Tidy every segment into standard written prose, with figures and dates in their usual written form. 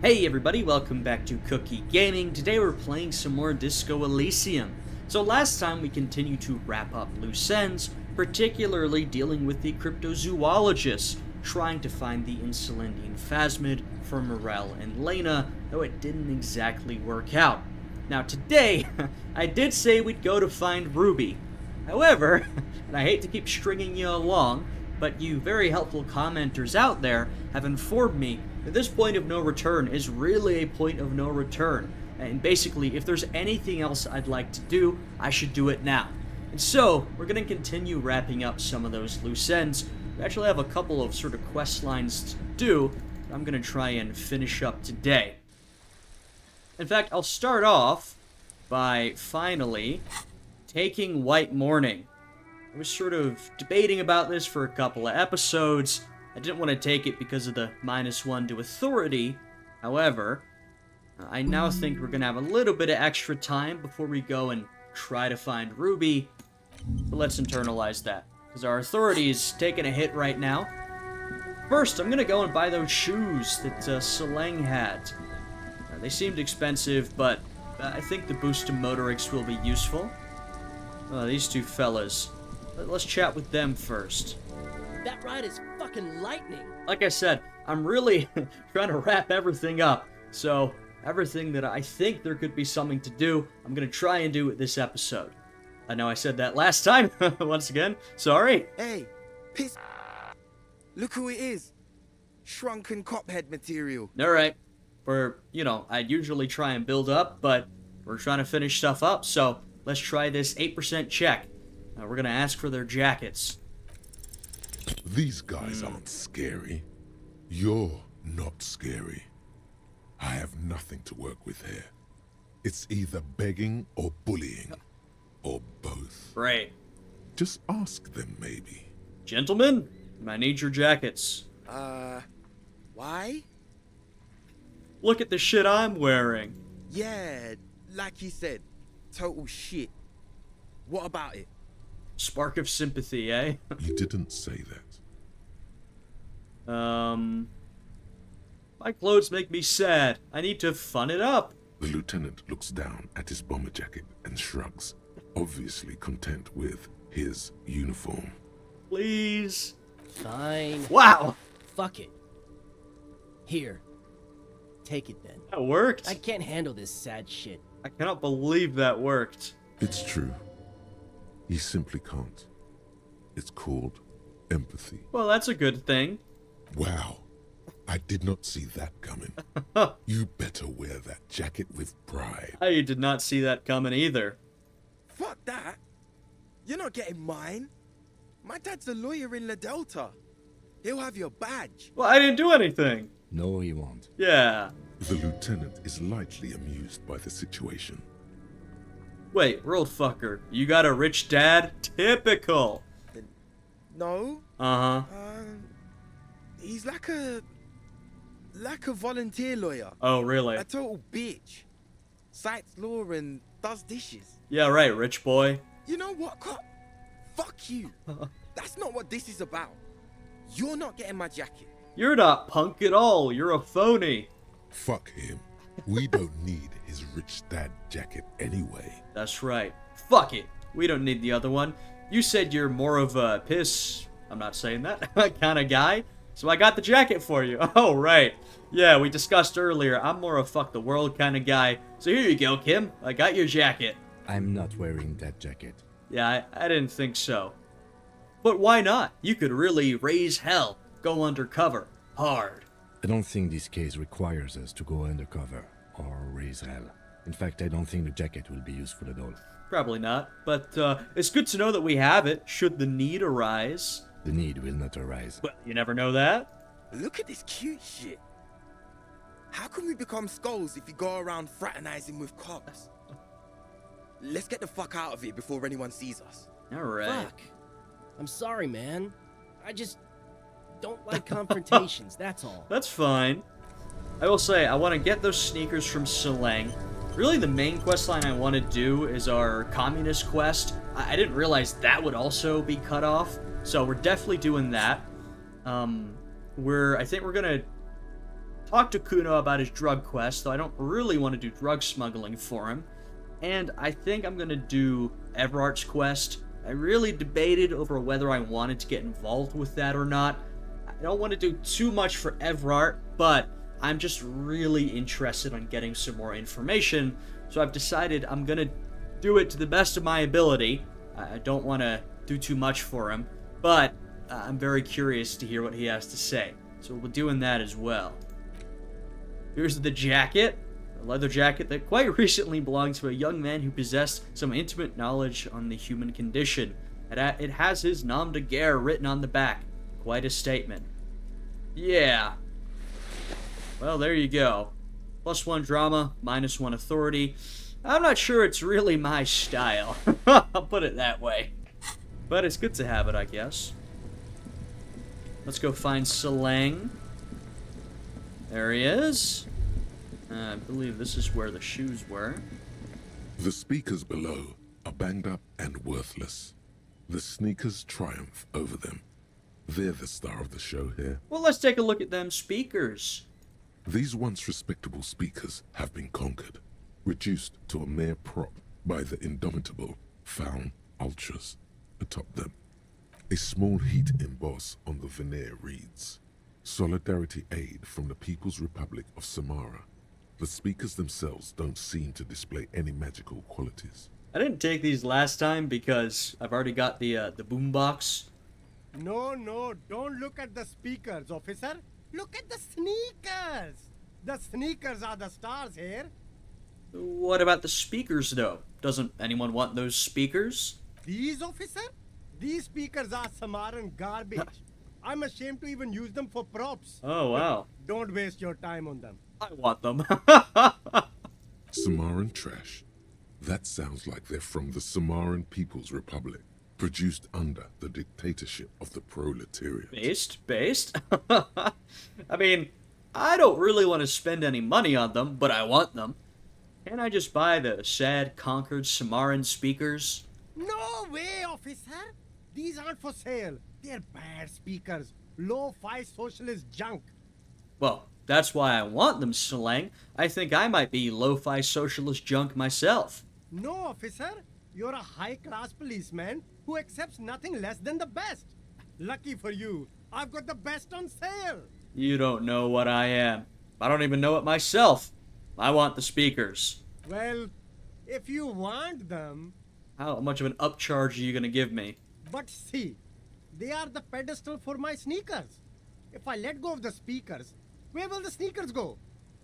Hey everybody, welcome back to Cookie Gaming. Today we're playing some more Disco Elysium. So last time we continued to wrap up loose ends, particularly dealing with the cryptozoologist, trying to find the Insulindian phasmid for Morel and Lena, though it didn't exactly work out. Now today, I did say we'd go to find Ruby. However, and I hate to keep stringing you along, but you very helpful commenters out there have informed me that this point of no return is really a point of no return. And basically, if there's anything else I'd like to do, I should do it now. And so, we're going to continue wrapping up some of those loose ends. We actually have a couple of sort of quest lines to do that I'm going to try and finish up today. In fact, I'll start off by finally taking White Morning. I was sort of debating about this for a couple of episodes. I didn't want to take it because of the -1 to authority. However, I now think we're going to have a little bit of extra time before we go and try to find Ruby. But let's internalize that, because our authority is taking a hit right now. First, I'm going to go and buy those shoes that Seleng had. They seemed expensive, but I think the boost to Motorix will be useful. These two fellas. Let's chat with them first. That ride is fucking lightning. Like I said, I'm really trying to wrap everything up. So, everything that I think there could be something to do, I'm going to try and do it this episode. I know I said that last time. Once again, sorry. Hey, piss. Look who it is. Shrunken cophead material. Alright. I'd usually try and build up, but we're trying to finish stuff up, so let's try this 8% check. We're going to ask for their jackets. These guys aren't scary. You're not scary. I have nothing to work with here. It's either begging or bullying. Or both. Right. Just ask them, maybe. Gentlemen, I need your jackets. Why? Look at the shit I'm wearing. Yeah, like you said, total shit. What about it? Spark of sympathy, eh? You didn't say that. My clothes make me sad. I need to fun it up. The lieutenant looks down at his bomber jacket and shrugs, obviously content with his uniform. Please. Fine. Wow. Fuck it. Here. Take it then. That worked. I can't handle this sad shit. I cannot believe that worked. It's true. He simply can't. It's called empathy. Well, that's a good thing. Wow. I did not see that coming. You better wear that jacket with pride. I did not see that coming either. Fuck that. You're not getting mine. My dad's a lawyer in La Delta. He'll have your badge. Well, I didn't do anything. No, he won't. Yeah. The lieutenant is lightly amused by the situation. Wait, world fucker. You got a rich dad? Typical. No. Uh-huh. He's like a volunteer lawyer. Oh, really? A total bitch. Cites law and does dishes. Yeah, right, rich boy. You know what, cop? Fuck you. That's not what this is about. You're not getting my jacket. You're not punk at all. You're a phony. Fuck him. We don't need his rich dad jacket anyway. That's right. Fuck it. We don't need the other one. You said you're more of a piss, I'm not saying that, kind of guy. So I got the jacket for you. Oh, right. Yeah, we discussed earlier. I'm more a fuck the world kind of guy. So here you go, Kim. I got your jacket. I'm not wearing that jacket. Yeah, I didn't think so. But why not? You could really raise hell. Go undercover. Hard. I don't think this case requires us to go undercover or raise hell. In fact, I don't think the jacket will be useful at all. Probably not. But it's good to know that we have it, should the need arise. The need will not arise. Well, you never know that. Look at this cute shit. How can we become skulls if you go around fraternizing with cops? Let's get the fuck out of here before anyone sees us. All right. Fuck. I'm sorry, man. I just don't like confrontations, that's all. That's fine. I will say, I want to get those sneakers from Seleng. Really, the main quest line I want to do is our communist quest. I didn't realize that would also be cut off, so we're definitely doing that. I think we're gonna talked to Kuno about his drug quest, though I don't really want to do drug smuggling for him. And I think I'm going to do Evrart's quest. I really debated over whether I wanted to get involved with that or not. I don't want to do too much for Evrart, but I'm just really interested in getting some more information, so I've decided I'm going to do it to the best of my ability. I don't want to do too much for him, but I'm very curious to hear what he has to say, so we'll be doing that as well. Here's the jacket. A leather jacket that quite recently belonged to a young man who possessed some intimate knowledge on the human condition. It has his nom de guerre written on the back. Quite a statement. Yeah. Well, there you go. +1 drama, -1 authority. I'm not sure it's really my style. I'll put it that way. But it's good to have it, I guess. Let's go find Seleng. There he is. I believe this is where the shoes were. The speakers below are banged up and worthless. The sneakers triumph over them. They're the star of the show here. Well, let's take a look at them speakers. These once respectable speakers have been conquered, reduced to a mere prop by the indomitable Faun Ultras atop them. A small heat emboss on the veneer reads, "Solidarity aid from the People's Republic of Samara." The speakers themselves don't seem to display any magical qualities. I didn't take these last time because I've already got the boombox. No, don't look at the speakers, officer. Look at the sneakers. The sneakers are the stars here. What about the speakers, though? Doesn't anyone want those speakers? These, officer? These speakers are Samaran garbage. I'm ashamed to even use them for props. Oh, wow. Don't waste your time on them. I want them. Samaran trash. That sounds like they're from the Samaran People's Republic, produced under the dictatorship of the proletariat. Based? I mean, I don't really want to spend any money on them, but I want them. Can't I just buy the sad, conquered Samaran speakers? No way, officer. These aren't for sale. They're bad speakers. Low-fi socialist junk. Well, that's why I want them, Seleng. I think I might be lo-fi socialist junk myself. No, officer. You're a high-class policeman who accepts nothing less than the best. Lucky for you, I've got the best on sale. You don't know what I am. I don't even know it myself. I want the speakers. Well, if you want them... How much of an upcharge are you going to give me? But see, they are the pedestal for my sneakers. If I let go of the speakers, where will the sneakers go?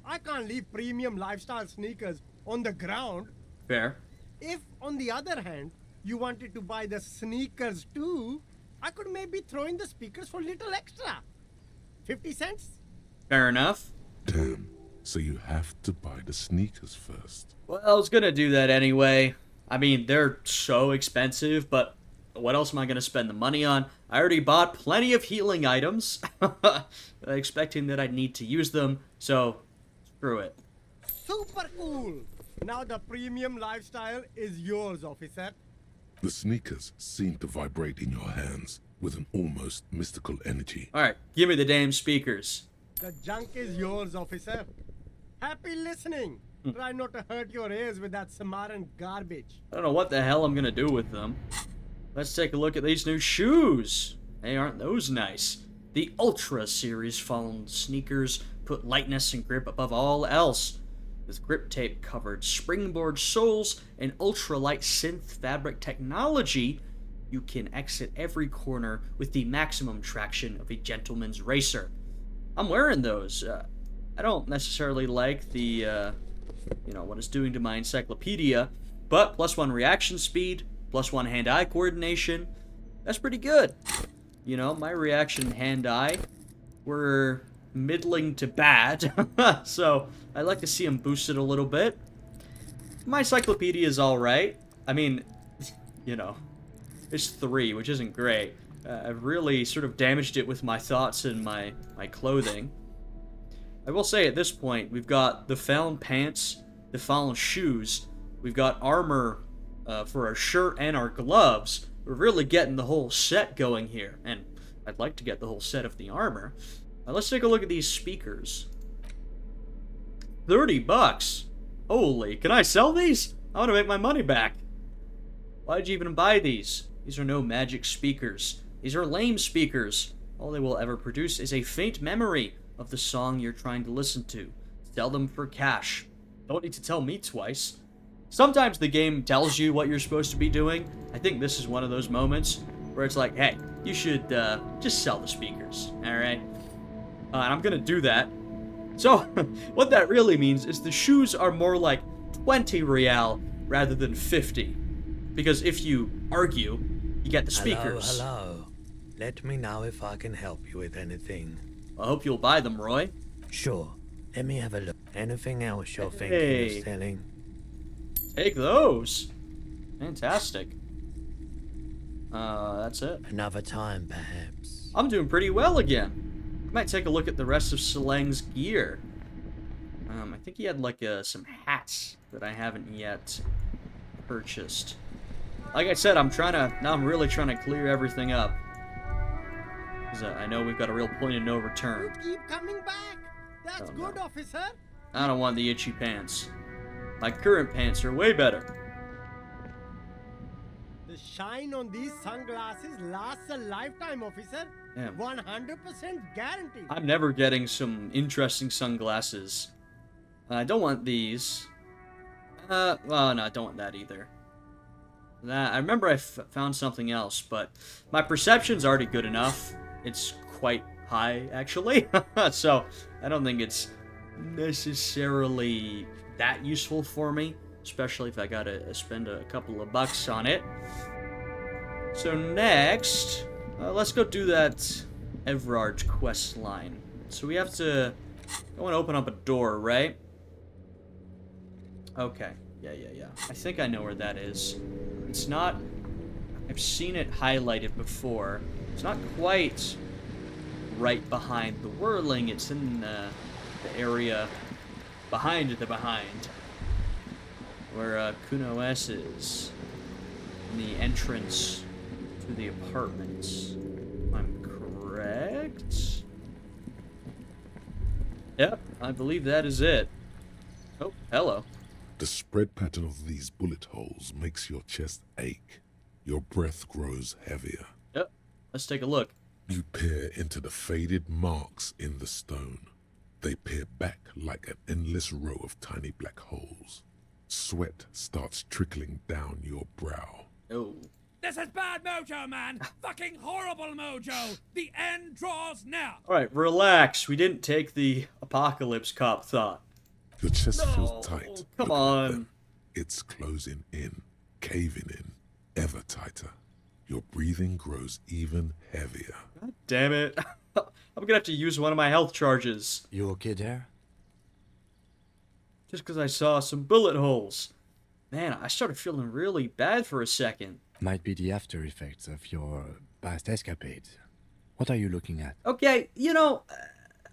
I can't leave premium lifestyle sneakers on the ground. Fair. If, on the other hand, you wanted to buy the sneakers too, I could maybe throw in the speakers for little extra. 50 cents? Fair enough. Damn, so you have to buy the sneakers first. Well, I was going to do that anyway. I mean, they're so expensive, but what else am I going to spend the money on? I already bought plenty of healing items, expecting that I'd need to use them, so screw it. Super cool! Now the premium lifestyle is yours, officer. The sneakers seem to vibrate in your hands with an almost mystical energy. Alright, give me the damn speakers. The junk is yours, officer. Happy listening. Try not to hurt your ears with that Samaran garbage. I don't know what the hell I'm going to do with them. Let's take a look at these new shoes. Hey, aren't those nice? The Ultra Series fallen sneakers put lightness and grip above all else. With grip tape covered springboard soles and ultralight synth fabric technology, you can exit every corner with the maximum traction of a gentleman's racer. I'm wearing those. I don't necessarily like the, what it's doing to my encyclopedia, but +1 reaction speed, +1 hand-eye coordination, that's pretty good. You know, my reaction hand-eye were middling to bad, so I'd like to see them boosted a little bit. My encyclopedia is alright. I mean, it's 3, which isn't great. I've really sort of damaged it with my thoughts and my clothing. I will say at this point, we've got the Fallen pants, the Fallen shoes, we've got armor for our shirt and our gloves. We're really getting the whole set going here, and I'd like to get the whole set of the armor. Let's take a look at these speakers. $30. Holy, can I sell these? I want to make my money back. Why'd you even buy these? These are no magic speakers. These are lame speakers. All they will ever produce is a faint memory of the song you're trying to listen to. Sell them for cash. Don't need to tell me twice. Sometimes the game tells you what you're supposed to be doing. I think this is one of those moments where it's like, hey, you should just sell the speakers, alright? And I'm gonna do that. So, what that really means is the shoes are more like 20 real rather than 50. Because if you argue, you get the speakers. Hello. Let me know if I can help you with anything. I hope you'll buy them, Roy. Sure. Let me have a look. Anything else you're thinking of selling? Take those. Fantastic. That's it. Another time, perhaps. I'm doing pretty well again. I might take a look at the rest of Seleng's gear. I think he had like some hats that I haven't yet purchased. Like I said, I'm really trying to clear everything up. Because I know we've got a real point of no return. You keep coming back. That's good, officer. I don't want the itchy pants. My current pants are way better. The shine on these sunglasses lasts a lifetime, officer. Yeah. 100% guaranteed. I'm never getting some interesting sunglasses. I don't want these. Well, no, I don't want that either. I remember I found something else, but my perception's already good enough. It's quite high, actually. So, I don't think it's necessarily that useful for me, especially if I gotta spend a couple of bucks on it. So next, let's go do that Evrart quest line. So we have to go and open up a door, right? Okay, yeah. I think I know where that is. It's not... I've seen it highlighted before. It's not quite right behind the whirling. It's in the area behind the behind. Where Cuno S is. In the entrance to the apartments. If I'm correct? Yep, I believe that is it. Oh, hello. The spread pattern of these bullet holes makes your chest ache. Your breath grows heavier. Yep, let's take a look. You peer into the faded marks in the stone. They peer back like an endless row of tiny black holes. Sweat starts trickling down your brow. Oh. This is bad mojo, man! Fucking horrible mojo! The end draws near! Alright, relax. We didn't take the apocalypse cop thought. Your chest feels tight. Come Look at on. them. It's closing in, caving in, ever tighter. Your breathing grows even heavier. God damn it. I'm gonna have to use one of my health charges. You okay there? Just because I saw some bullet holes. Man, I started feeling really bad for a second. Might be the after effects of your past escapades. What are you looking at? Okay,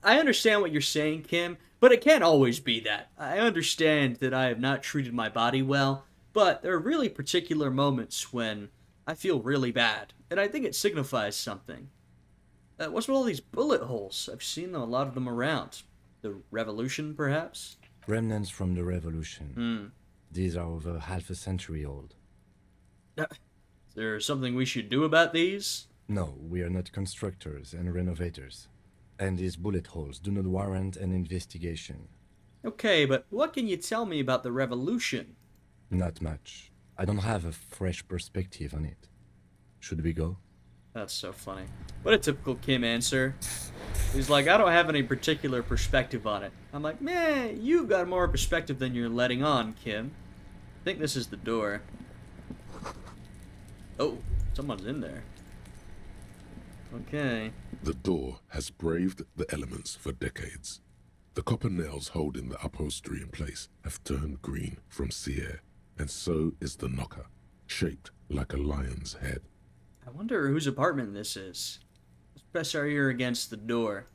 I understand what you're saying, Kim, but it can't always be that. I understand that I have not treated my body well, but there are really particular moments when I feel really bad, and I think it signifies something. What's with all these bullet holes? I've seen a lot of them around. The revolution, perhaps? Remnants from the revolution. These are over half a century old. Is there something we should do about these? No, we are not constructors and renovators. And these bullet holes do not warrant an investigation. Okay, but what can you tell me about the revolution? Not much. I don't have a fresh perspective on it. Should we go? That's so funny. What a typical Kim answer. He's like, I don't have any particular perspective on it. I'm like, man, you've got more perspective than you're letting on, Kim. I think this is the door. Oh, someone's in there. Okay. The door has braved the elements for decades. The copper nails holding the upholstery in place have turned green from sea air, and so is the knocker, shaped like a lion's head. I wonder whose apartment this is. Let's press our ear against the door.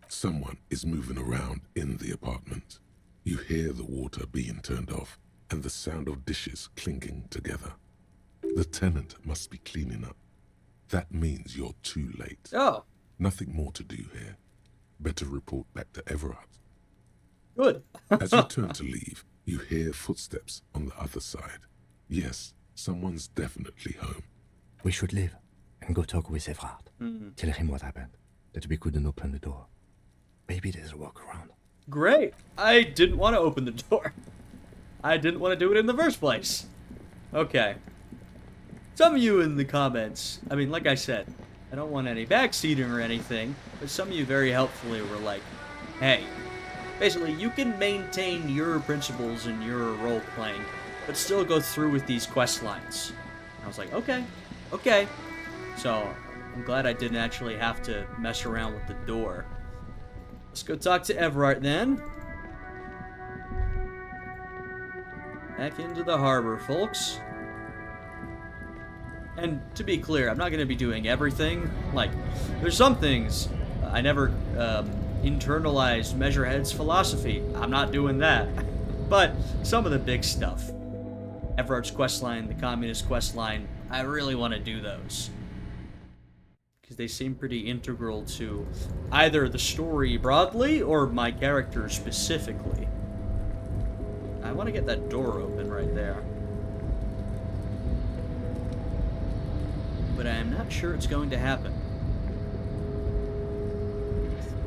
Someone is moving around in the apartment. You hear the water being turned off and the sound of dishes clinking together. The tenant must be cleaning up. That means you're too late. Oh, Nothing more to do here. Better report back to Evrart. Good. As you turn to leave, you hear footsteps on the other side. Yes, someone's definitely home. We should leave and go talk with Evrart. Tell him what happened, that we couldn't open the door. Maybe there's a workaround. Great. I didn't want to open the door. I didn't want to do it in the first place. Okay. Some of you in the comments, I mean, like I said, I don't want any backseating or anything, but some of you very helpfully were like, hey, basically, you can maintain your principles in your role-playing, but still go through with these quest lines. And I was like, okay. So, I'm glad I didn't actually have to mess around with the door. Let's go talk to Evrart then. Back into the harbor, folks. And to be clear, I'm not going to be doing everything. Like, there's some things I never internalized Measurehead's philosophy. I'm not doing that. But some of the big stuff. Evrart's questline, the communist questline, I really want to do those. Because they seem pretty integral to either the story broadly or my character specifically. I want to get that door open right there. But I am not sure it's going to happen.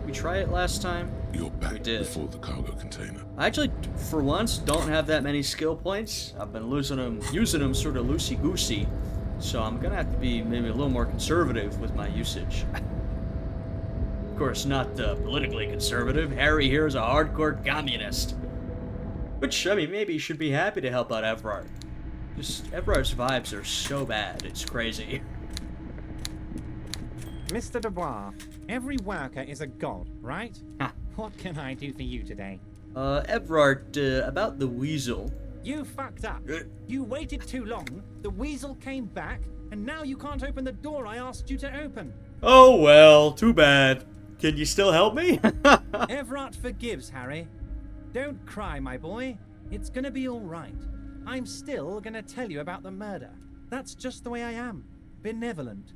We try it last time. You're back We did. before the cargo container. I actually, for once, don't have that many skill points. I've been using them sort of loosey-goosey. So I'm gonna have to be maybe a little more conservative with my usage. Of course, not politically conservative. Harry here is a hardcore communist. Which, I mean, maybe you should be happy to help out Evrart. Just, Evrart's vibes are so bad, it's crazy. Mr. Dubois, every worker is a god, right? Ha. What can I do for you today? Evrart, about the weasel. You fucked up. You waited too long, the weasel came back, and now you can't open the door I asked you to open. Oh well, too bad. Can you still help me? Evrart forgives, Harry. Don't cry, my boy. It's gonna be all right. I'm still gonna tell you about the murder. That's just the way I am. Benevolent.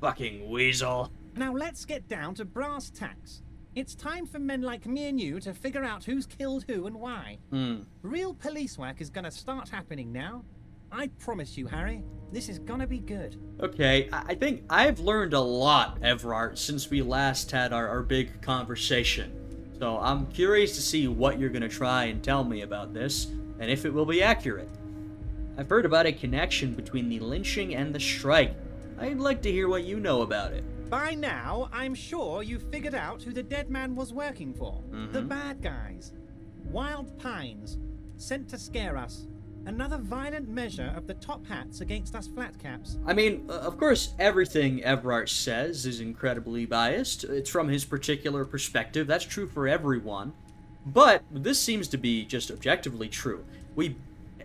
Fucking weasel. Now let's get down to brass tacks. It's time for men like me and you to figure out who's killed who and why. Real police work is gonna start happening now. I promise you, Harry, this is gonna be good. Okay, I think I've learned a lot, Evrart, since we last had our big conversation. So I'm curious to see what you're gonna try and tell me about this, and if it will be accurate. I've heard about a connection between the lynching and the strike. I'd like to hear what you know about it. By now, I'm sure you've figured out who the dead man was working for. The bad guys. Wild Pines. Sent to scare us. Another violent measure of the top hats against us flatcaps. I mean, of course, everything Evrart says is incredibly biased. It's from his particular perspective. That's true for everyone. But this seems to be just objectively true. We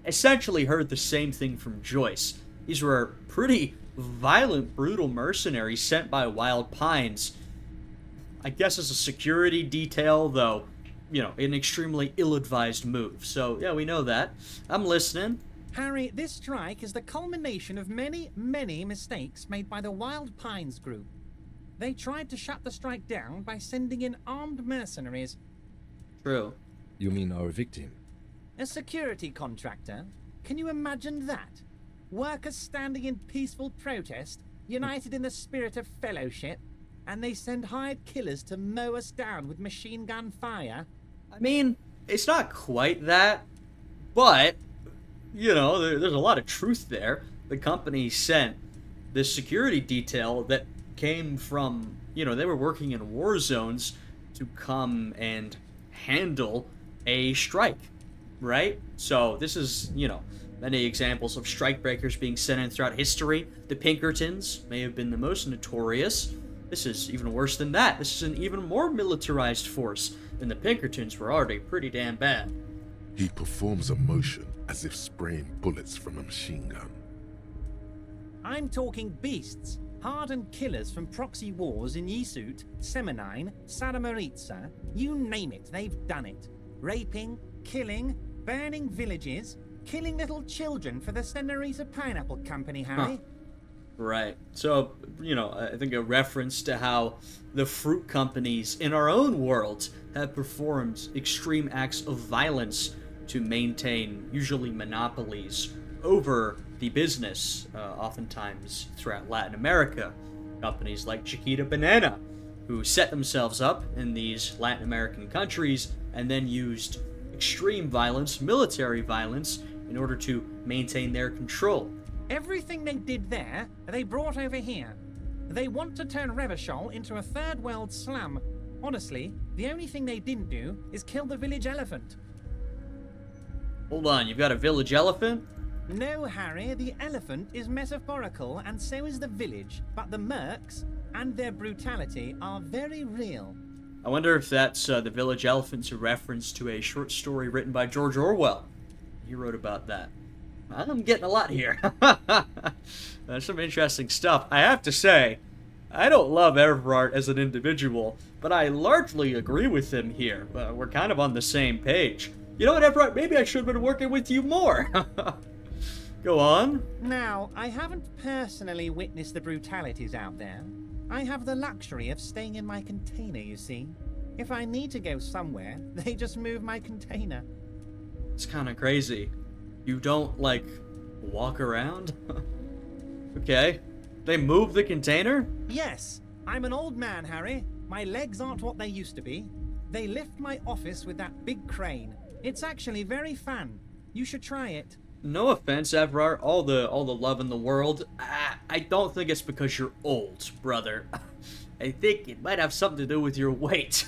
essentially heard the same thing from Joyce. These were pretty violent, brutal mercenaries sent by Wild Pines. I guess as a security detail, though, you know, an extremely ill-advised move. So, yeah, we know that. I'm listening. Harry, this strike is the culmination of many, many mistakes made by the Wild Pines group. They tried to shut the strike down by sending in armed mercenaries. True. You mean our victim? A security contractor? Can you imagine that? Workers standing in peaceful protest, united in the spirit of fellowship, and they send hired killers to mow us down with machine gun fire? I mean, it's not quite that, but, you know, there's a lot of truth there. The company sent this security detail that came from, you know, they were working in war zones to come and handle a strike, right? So this is, you know, many examples of strikebreakers being sent in throughout history. The Pinkertons may have been the most notorious. This is even worse than that. This is an even more militarized force, and the Pinkertons were already pretty damn bad. He performs a motion as if spraying bullets from a machine gun. I'm talking beasts, hardened killers from proxy wars in Yisut, Semenine, Saramaritsa, you name it, they've done it. Raping, killing, burning villages, killing little children for the Senorita Pineapple Company, Harry. Right. So, I think a reference to how the fruit companies in our own world have performed extreme acts of violence to maintain, usually, monopolies over the business, oftentimes throughout Latin America. Companies like Chiquita Banana, who set themselves up in these Latin American countries and then used extreme violence, military violence, in order to maintain their control. Everything they did there, they brought over here. They want to turn Revachol into a third world slum. Honestly, the only thing they didn't do is kill the village elephant. Hold on, you've got a village elephant? No, Harry, the elephant is metaphorical and so is the village, but the mercs and their brutality are very real. I wonder if that's the village elephant's a reference to a short story written by George Orwell. He wrote about that. I'm getting a lot here. That's some interesting stuff. I have to say, I don't love Evrart as an individual, but I largely agree with him here. We're kind of on the same page. You know what, Evrart? Maybe I should have been working with you more. Go on. Now, I haven't personally witnessed the brutalities out there. I have the luxury of staying in my container, you see. If I need to go somewhere, they just move my container. It's kind of crazy. You don't, walk around? Okay. They move the container? Yes. I'm an old man, Harry. My legs aren't what they used to be. They lift my office with that big crane. It's actually very fun. You should try it. No offense, Evrart. All the love in the world. I don't think it's because you're old, brother. I think it might have something to do with your weight.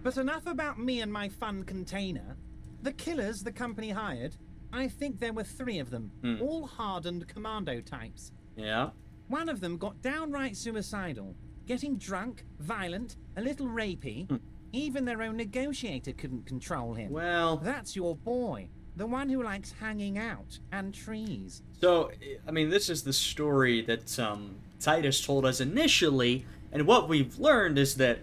But enough about me and my fun container. The killers the company hired, I think there were 3 of them, all hardened commando types. Yeah? One of them got downright suicidal, getting drunk, violent, a little rapey. Even their own negotiator couldn't control him. Well... That's your boy, the one who likes hanging out and trees. So, this is the story that Titus told us initially, and what we've learned is that,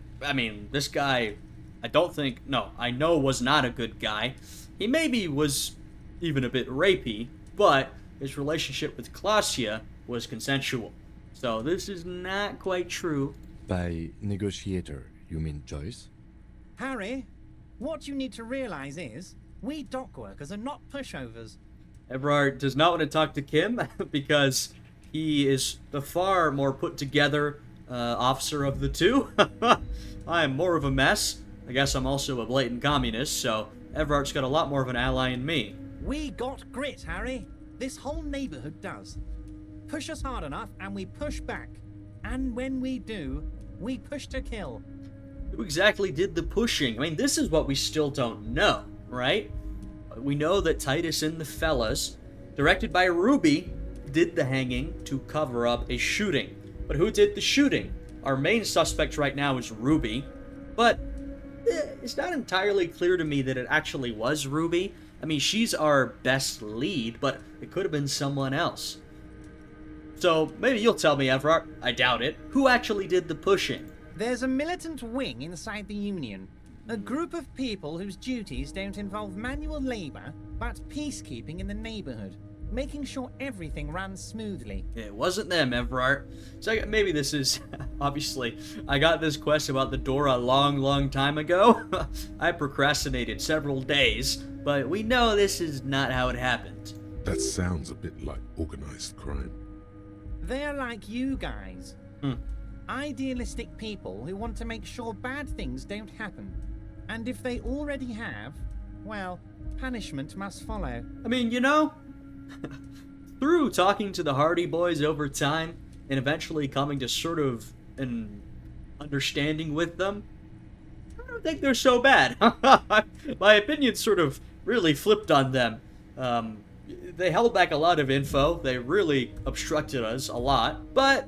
this guy, I know was not a good guy. He maybe was even a bit rapey, but his relationship with Klasia was consensual. So this is not quite true. By negotiator, you mean Joyce? Harry, what you need to realize is, we dock workers are not pushovers. Evrart does not want to talk to Kim because he is the far more put together officer of the two. I am more of a mess. I guess I'm also a blatant communist, so Evrart's got a lot more of an ally in me. We got grit, Harry. This whole neighborhood does. Push us hard enough and we push back. And when we do, we push to kill. Who exactly did the pushing? This is what we still don't know, right? We know that Titus and the fellas, directed by Ruby, did the hanging to cover up a shooting. But who did the shooting? Our main suspect right now is Ruby, but it's not entirely clear to me that it actually was Ruby. She's our best lead, but it could have been someone else. So, maybe you'll tell me, Evrart. I doubt it. Who actually did the pushing? There's a militant wing inside the Union. A group of people whose duties don't involve manual labor, but peacekeeping in the neighborhood. Making sure everything runs smoothly. It wasn't them, Evrart. So maybe this is... Obviously, I got this quest about the door a long time ago. I procrastinated several days, but we know this is not how it happened. That sounds a bit like organized crime. They're like you guys. Idealistic people who want to make sure bad things don't happen. And if they already have, well, punishment must follow. Through talking to the Hardy Boys over time, and eventually coming to sort of an understanding with them, I don't think they're so bad. My opinion sort of really flipped on them. They held back a lot of info, they really obstructed us a lot, but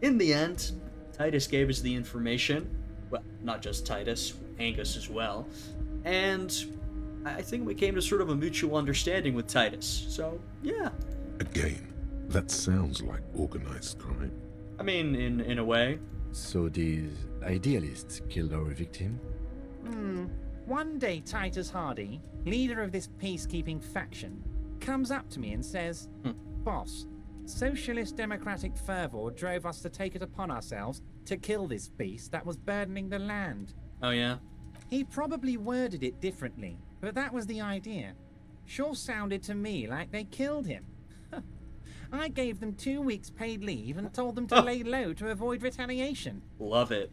in the end, Titus gave us the information. Well, not just Titus, Angus as well. And I think we came to sort of a mutual understanding with Titus. So, yeah. Again, that sounds like organized crime. In a way. So these idealists killed our victim? One day Titus Hardy, leader of this peacekeeping faction, comes up to me and says, Boss, Socialist democratic fervor drove us to take it upon ourselves to kill this beast that was burdening the land. Oh, yeah? He probably worded it differently, but that was the idea. Sure sounded to me like they killed him. I gave them 2 weeks paid leave and told them to lay low to avoid retaliation. Love it.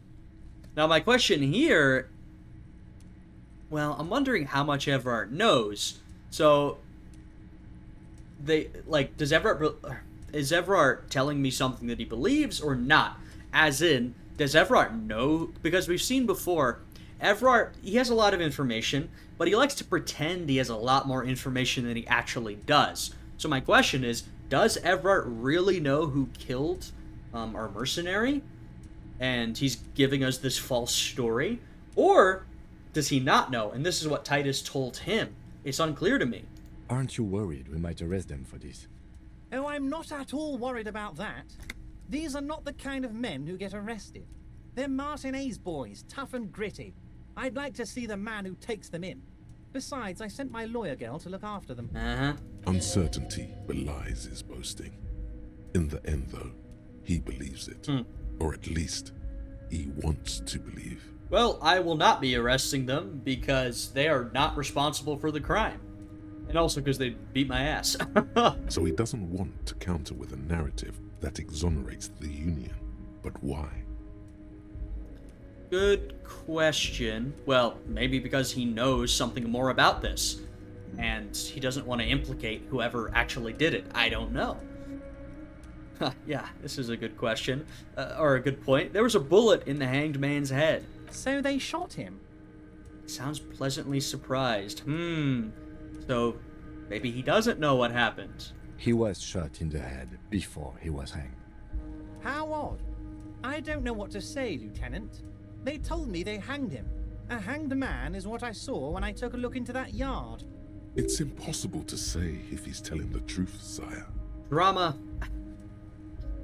Now, my question here... Well, I'm wondering how much Evrart knows. So, is Evrart telling me something that he believes or not? As in, does Evrart know? Because we've seen before, Evrart, he has a lot of information, but he likes to pretend he has a lot more information than he actually does. So my question is, does Evrart really know who killed our mercenary? And he's giving us this false story? Or does he not know? And this is what Titus told him. It's unclear to me. Aren't you worried we might arrest them for this? Oh, I'm not at all worried about that. These are not the kind of men who get arrested. They're Martinez boys, tough and gritty. I'd like to see the man who takes them in. Besides, I sent my lawyer girl to look after them. Uncertainty belies his boasting. In the end, though, he believes it. Or at least, he wants to believe. Well, I will not be arresting them because they are not responsible for the crime. And also because they beat my ass. So he doesn't want to counter with a narrative that exonerates the Union. But why? Good question. Well, maybe because he knows something more about this. And he doesn't want to implicate whoever actually did it. I don't know. Yeah, this is a good question. Or a good point. There was a bullet in the hanged man's head. So they shot him? Sounds pleasantly surprised. So, maybe he doesn't know what happened. He was shot in the head before he was hanged. How odd. I don't know what to say, Lieutenant. They told me they hanged him. A hanged man is what I saw when I took a look into that yard. It's impossible to say if he's telling the truth, sire. Drama.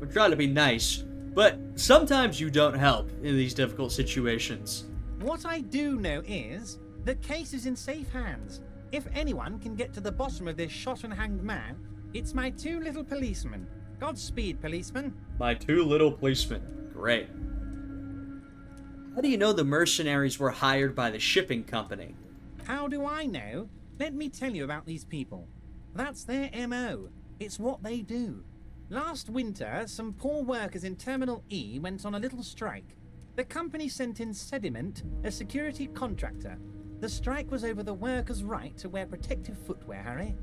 We're trying to be nice, but sometimes you don't help in these difficult situations. What I do know is, the case is in safe hands. If anyone can get to the bottom of this shot and hanged man, it's my 2 little policemen. Godspeed, policemen. My 2 little policemen. Great. How do you know the mercenaries were hired by the shipping company? How do I know? Let me tell you about these people. That's their MO. It's what they do. Last winter, some poor workers in Terminal E went on a little strike. The company sent in Sediment, a security contractor. The strike was over the workers' right to wear protective footwear, Harry.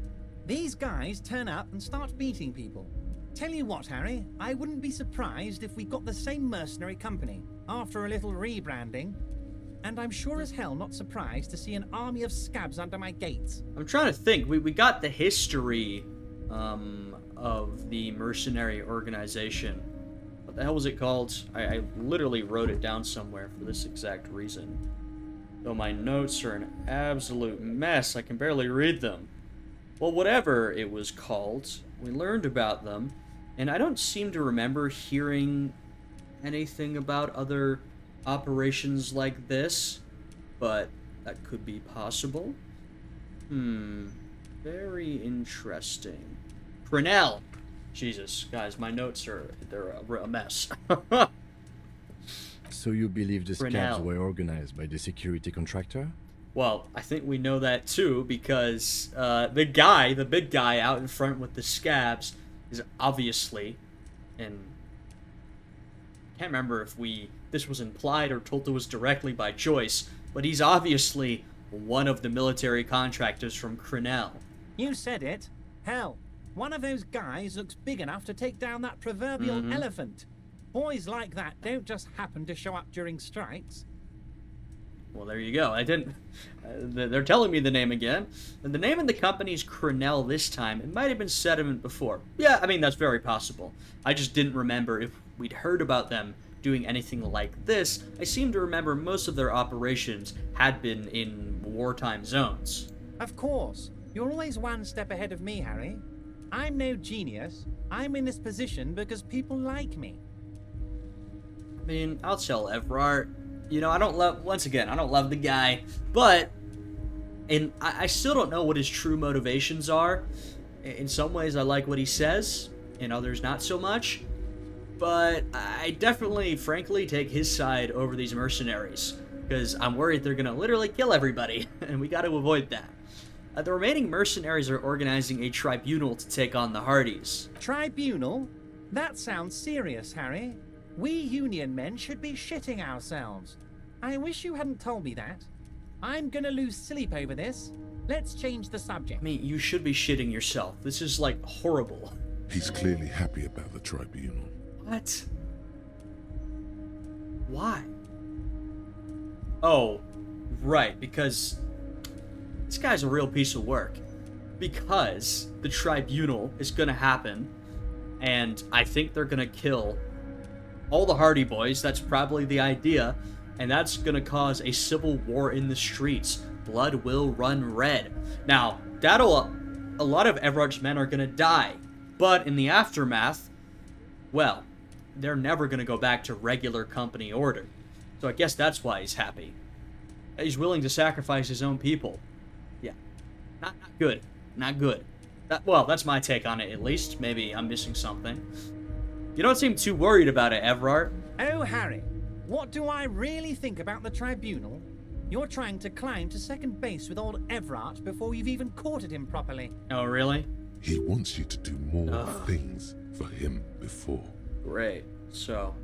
These guys turn up and start beating people. Tell you what, Harry, I wouldn't be surprised if we got the same mercenary company, after a little rebranding. And I'm sure as hell not surprised to see an army of scabs under my gates. I'm trying to think. We got the history of the mercenary organization. What the hell was it called? I literally wrote it down somewhere for this exact reason. Though my notes are an absolute mess, I can barely read them. Well, whatever it was called, we learned about them, and I don't seem to remember hearing anything about other operations like this, but that could be possible. Very interesting. Crenell! Jesus, guys, my notes they're a mess. So you believe the scabs Crenell. were organized by the security contractor? Well, I think we know that too, because the big guy out in front with the scabs is obviously, and I can't remember if this was implied or told to us directly by Joyce, but he's obviously one of the military contractors from Crenell. You said it. Hell, one of those guys looks big enough to take down that proverbial elephant. Boys like that don't just happen to show up during strikes. Well, there you go. I didn't... they're telling me the name again. And the name of the company's Crenell this time. It might have been Sediment before. Yeah, I mean, that's very possible. I just didn't remember if we'd heard about them doing anything like this. I seem to remember most of their operations had been in wartime zones. Of course. You're always one step ahead of me, Harry. I'm no genius. I'm in this position because people like me. I mean, I'll tell Evrart. You know, I don't love the guy, but I still don't know what his true motivations are. In some ways, I like what he says, and others not so much. But I definitely, frankly, take his side over these mercenaries, because I'm worried they're gonna literally kill everybody, and we gotta avoid that. The remaining mercenaries are organizing a tribunal to take on the Hardys. Tribunal? That sounds serious, Harry. We Union men should be shitting ourselves. I wish you hadn't told me that. I'm gonna lose sleep over this. Let's change the subject. I mean, you should be shitting yourself. This is, like, horrible. He's clearly happy about the tribunal. What? Why? Oh, right, because this guy's a real piece of work. Because the tribunal is gonna happen, and I think they're gonna kill all the Hardy Boys. That's probably the idea, and that's gonna cause a civil war in the streets. Blood will run red. Now, a lot of Evrart's men are gonna die, but in the aftermath, well, they're never gonna go back to regular company order. So I guess that's why he's happy. He's willing to sacrifice his own people. Yeah, not good. Not good. Well, that's my take on it, at least. Maybe I'm missing something. You don't seem too worried about it, Evrart. Oh, Harry, what do I really think about the tribunal? You're trying to climb to second base with old Evrart before you've even courted him properly. Oh, really? He wants you to do more things for him before. Great. So,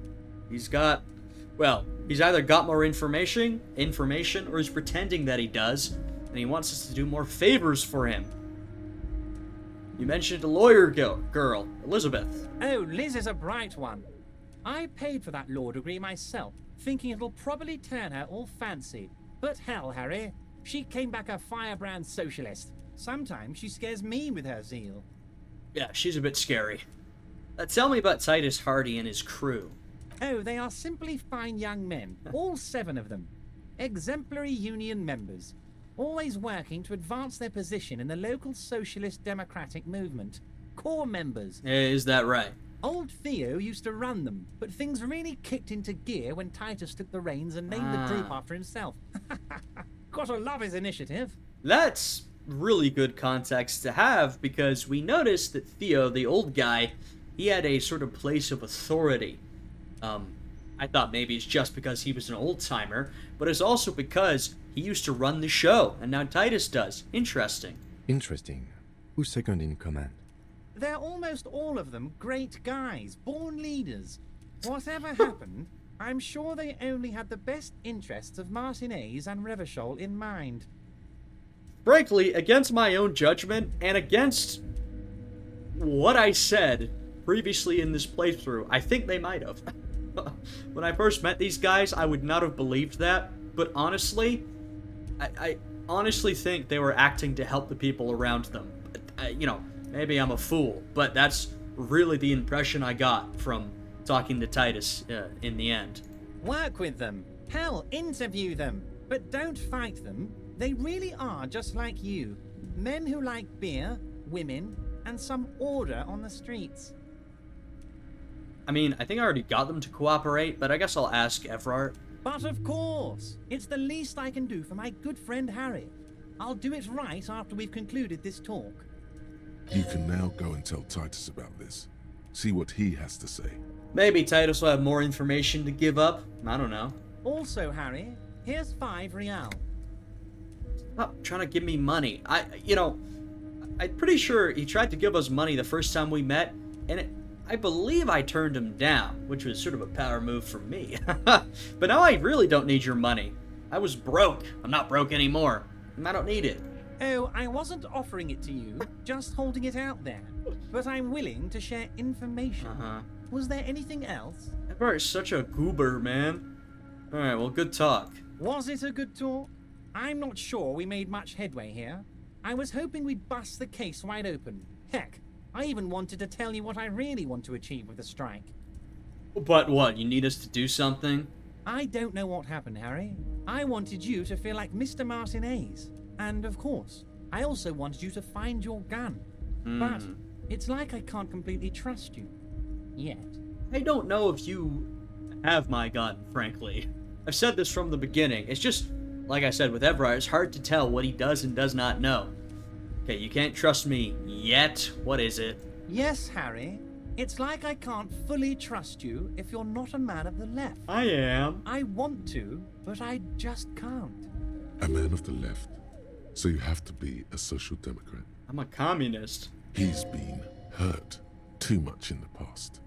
he's either got more information, or he's pretending that he does, and he wants us to do more favors for him. You mentioned a lawyer girl, Elizabeth. Oh, Liz is a bright one. I paid for that law degree myself, thinking it'll probably turn her all fancy. But hell, Harry, she came back a firebrand socialist. Sometimes she scares me with her zeal. Yeah, she's a bit scary. Tell me about Titus Hardy and his crew. Oh, they are simply fine young men, all 7 of them. Exemplary union members, always working to advance their position in the local socialist democratic movement. Core members. Is that right? Old Theo used to run them, but things really kicked into gear when Titus took the reins and named the group after himself. Gotta love his initiative. That's really good context to have, because we noticed that Theo, the old guy, he had a sort of place of authority. I thought maybe it's just because he was an old-timer, but it's also because he used to run the show, and now Titus does. Interesting. Interesting. Who's second in command? They're almost all of them great guys, born leaders. Whatever happened, I'm sure they only had the best interests of Martinez and Revachol in mind. Frankly, against my own judgment, and against what I said previously in this playthrough, I think they might have. When I first met these guys, I would not have believed that, but honestly, I honestly think they were acting to help the people around them. Maybe I'm a fool, but that's really the impression I got from talking to Titus in the end. Work with them. Hell, interview them. But don't fight them. They really are just like you. Men who like beer, women, and some order on the streets. I mean, I think I already got them to cooperate, but I guess I'll ask Evrart. But of course, it's the least I can do for my good friend Harry. I'll do it right after we've concluded this talk. You can now go and tell Titus about this. See what he has to say. Maybe Titus will have more information to give up. I don't know. Also, Harry, here's 5 real. Stop trying to give me money. I'm pretty sure he tried to give us money the first time we met, and I believe I turned him down, which was sort of a power move from me. But now I really don't need your money. I was broke. I'm not broke anymore. I don't need it. Oh, I wasn't offering it to you, just holding it out there. But I'm willing to share information. Was there anything else? Evrart is such a goober, man. Alright, well, good talk. Was it a good talk? I'm not sure we made much headway here. I was hoping we'd bust the case wide open. Heck, I even wanted to tell you what I really want to achieve with the strike. But what, you need us to do something? I don't know what happened, Harry. I wanted you to feel like Mr. Martinez. And of course, I also wanted you to find your gun. But it's like I can't completely trust you. Yet. I don't know if you have my gun, frankly. I've said this from the beginning. It's just, like I said with Evrart, it's hard to tell what he does and does not know. Okay, you can't trust me yet. What is it? Yes, Harry. It's like I can't fully trust you if you're not a man of the left. I am. I want to, but I just can't. A man of the left, so you have to be a social democrat. I'm a communist. He's been hurt too much in the past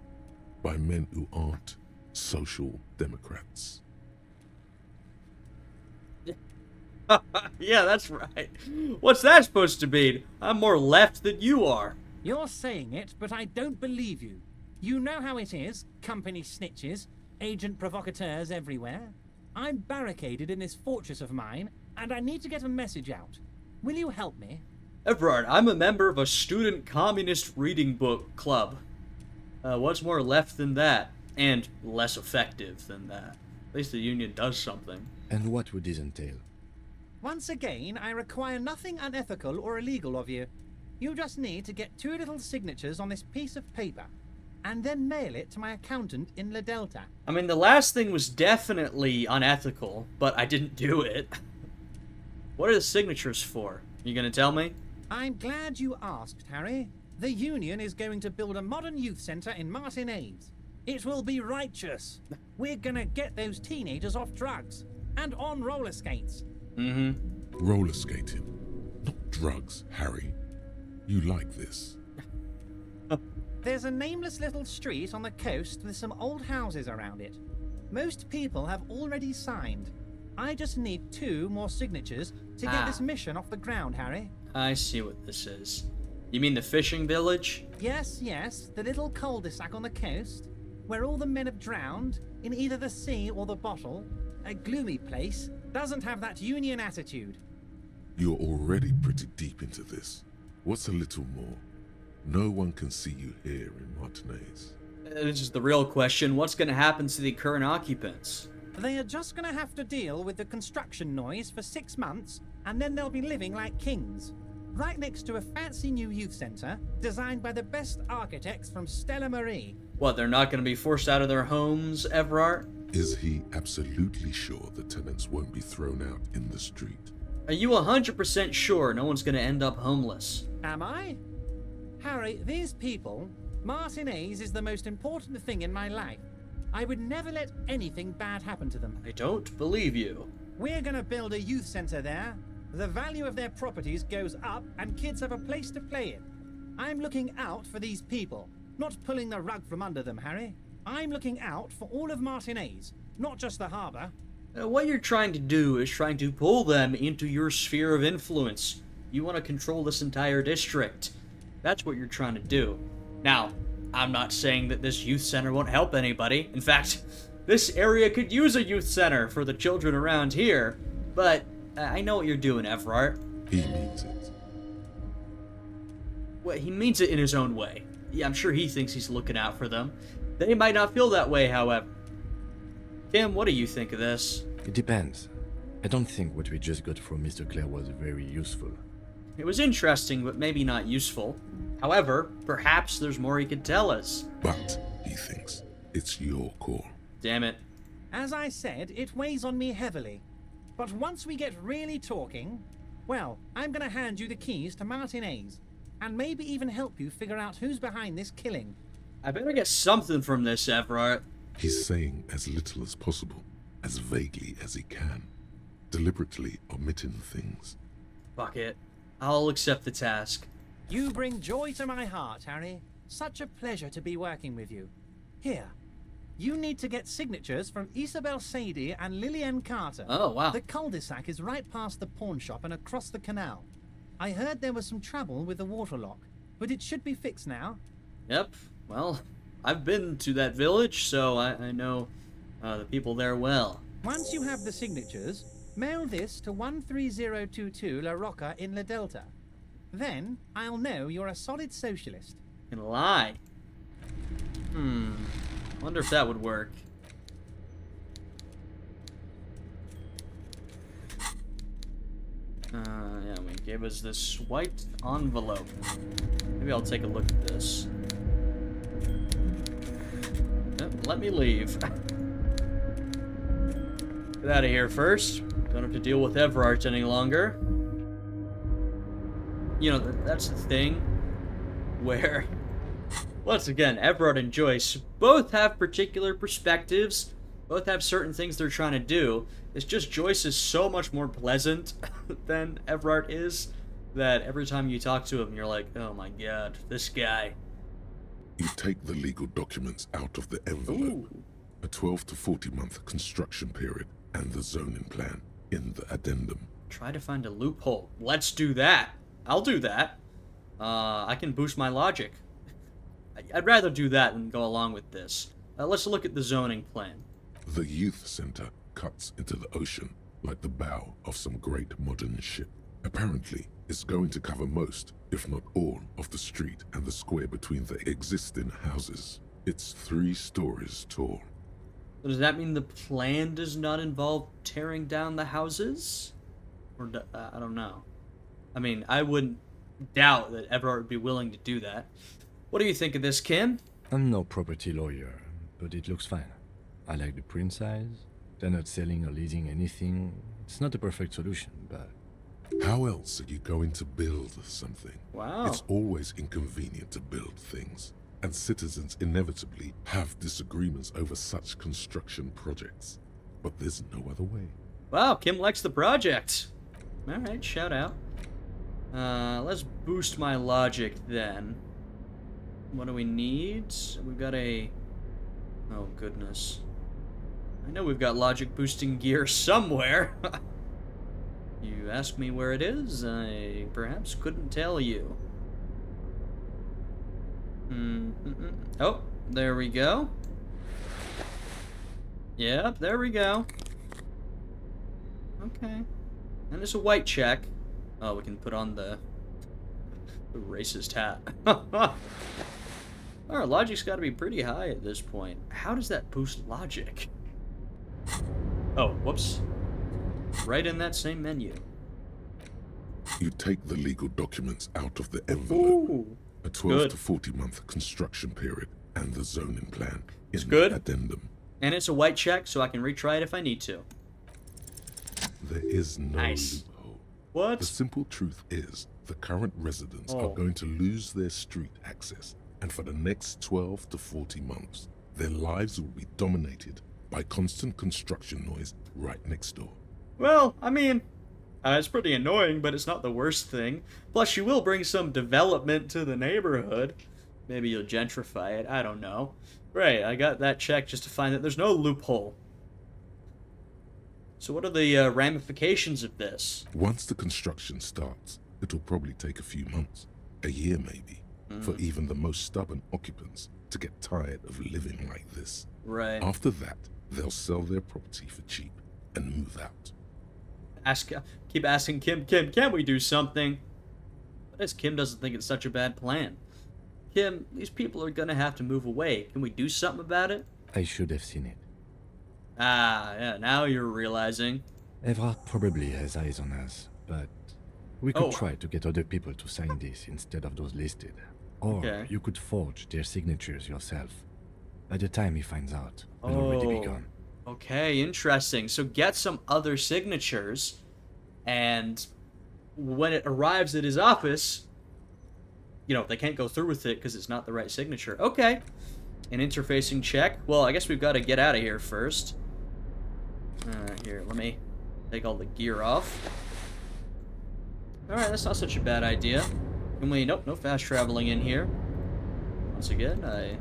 by men who aren't social democrats. Yeah, that's right. What's that supposed to mean? I'm more left than you are. You're saying it, but I don't believe you. You know how it is. Company snitches, agent provocateurs everywhere. I'm barricaded in this fortress of mine, and I need to get a message out. Will you help me? Evrart, I'm a member of a student communist reading book club. What's more left than that? And less effective than that. At least the union does something. And what would this entail? Once again, I require nothing unethical or illegal of you. You just need to get 2 little signatures on this piece of paper, and then mail it to my accountant in La Delta. I mean, the last thing was definitely unethical, but I didn't do it. What are the signatures for? You gonna tell me? I'm glad you asked, Harry. The Union is going to build a modern youth centre in Martinez. It will be righteous. We're gonna get those teenagers off drugs and on roller skates. Roller skating, not drugs, Harry. You like this. There's a nameless little street on the coast with some old houses around it. Most people have already signed. I just need 2 more signatures to get this mission off the ground, Harry. I see what this is. You mean the fishing village? Yes, the little cul-de-sac on the coast, where all the men have drowned in either the sea or the bottle. A gloomy place, doesn't have that Union attitude. You're already pretty deep into this. What's a little more? No one can see you here in Martinez. This is the real question. What's going to happen to the current occupants? They are just going to have to deal with the construction noise for 6 months, and then they'll be living like kings. Right next to a fancy new youth centre, designed by the best architects from Stella Marie. What, they're not going to be forced out of their homes, Evrart? Is he absolutely sure the tenants won't be thrown out in the street? Are you 100% sure no one's going to end up homeless? Am I? Harry, these people, Martinez is the most important thing in my life. I would never let anything bad happen to them. I don't believe you. We're gonna build a youth center there. The value of their properties goes up and kids have a place to play in. I'm looking out for these people, not pulling the rug from under them, Harry. I'm looking out for all of Martinez, not just the harbor. What you're trying to do is trying to pull them into your sphere of influence. You want to control this entire district. That's what you're trying to do. Now, I'm not saying that this youth center won't help anybody. In fact, this area could use a youth center for the children around here. But I know what you're doing, Evrart. He means it. Well, he means it in his own way. Yeah, I'm sure he thinks he's looking out for them. They might not feel that way, however. Tim, what do you think of this? It depends. I don't think what we just got from Mr. Clare was very useful. It was interesting, but maybe not useful. However, perhaps there's more he could tell us. But he thinks it's your call. Damn it. As I said, it weighs on me heavily. But once we get really talking, well, I'm gonna hand you the keys to Martinez, and maybe even help you figure out who's behind this killing. I better get something from this, Evrart. He's saying as little as possible, as vaguely as he can, deliberately omitting things. Fuck it. I'll accept the task. You bring joy to my heart, Harry. Such a pleasure to be working with you. Here, you need to get signatures from Isabel Sadie and Lillian Carter. Oh, wow. The cul-de-sac is right past the pawn shop and across the canal. I heard there was some trouble with the water lock, but it should be fixed now. Yep. Well, I've been to that village, so I know the people there well. Once you have the signatures, mail this to 13022 La Rocca in La Delta. Then I'll know you're a solid socialist. Can lie. Wonder if that would work. Yeah, we gave us this white envelope. Maybe I'll take a look at this. Yep, let me leave. Get out of here first. Don't have to deal with Evrart any longer. You know, that's the thing where Once again, Evrart and Joyce both have particular perspectives, both have certain things they're trying to do. It's just Joyce is so much more pleasant than Evrart is, that every time you talk to him, you're like, oh my god, this guy. You take the legal documents out of the envelope. Ooh. A 12 to 40 month construction period and the zoning plan in the addendum. Try to find a loophole. Let's do that. I'll do that. I can boost my logic. I'd rather do that than go along with this. Let's look at the zoning plan. The youth center cuts into the ocean like the bow of some great modern ship. Apparently, it's going to cover most, if not all, of the street and the square between the existing houses. It's 3 stories tall. So does that mean the plan does not involve tearing down the houses? Or I don't know. I mean, I wouldn't doubt that Evrart would be willing to do that. What do you think of this, Kim? I'm no property lawyer, but it looks fine. I like the print size. They're not selling or leasing anything. It's not a perfect solution, but... How else are you going to build something? Wow. It's always inconvenient to build things, and citizens inevitably have disagreements over such construction projects. But there's no other way. Wow, Kim likes the project. Alright, shout out. Let's boost my logic then. What do we need? We've got a... Oh, goodness. I know we've got logic boosting gear somewhere. You ask me where it is, I perhaps couldn't tell you. Oh, there we go. Yep, there we go. Okay. And there's a white check. Oh, we can put on the racist hat. Our logic's got to be pretty high at this point. How does that boost logic? Oh, whoops. Right in that same menu. You take the legal documents out of the envelope. Ooh, a 12 good. to 40 month construction period and the zoning plan It's in good. the addendum. And it's a white check, so I can retry it if I need to. There is no Nice. loophole. What? The simple truth is the current residents Oh. are going to lose their street access, and for the next 12 to 40 months, their lives will be dominated by constant construction noise right next door. Well, I mean, it's pretty annoying, but it's not the worst thing. Plus, you will bring some development to the neighborhood. Maybe you'll gentrify it, I don't know. Right, I got that check just to find that there's no loophole. So what are the ramifications of this? Once the construction starts, it'll probably take a few months, a year maybe, for even the most stubborn occupants to get tired of living like this. Right. After that, they'll sell their property for cheap and move out. Keep asking Kim, can we do something? But as Kim doesn't think it's such a bad plan. Kim, these people are gonna have to move away. Can we do something about it? I should have seen it. Ah, yeah, now you're realizing. Evrart probably has eyes on us, but we could Oh. try to get other people to sign this instead of those listed. Or Okay. you could forge their signatures yourself. By the time he finds out, we'll already be Oh. gone. Okay, interesting. So get some other signatures, and when it arrives at his office, you know, they can't go through with it because it's not the right signature. Okay. An interfacing check. Well, I guess we've got to get out of here first. Here, let me take all the gear off. Alright, that's not such a bad idea. Can we... Nope, no fast traveling in here. Once again, I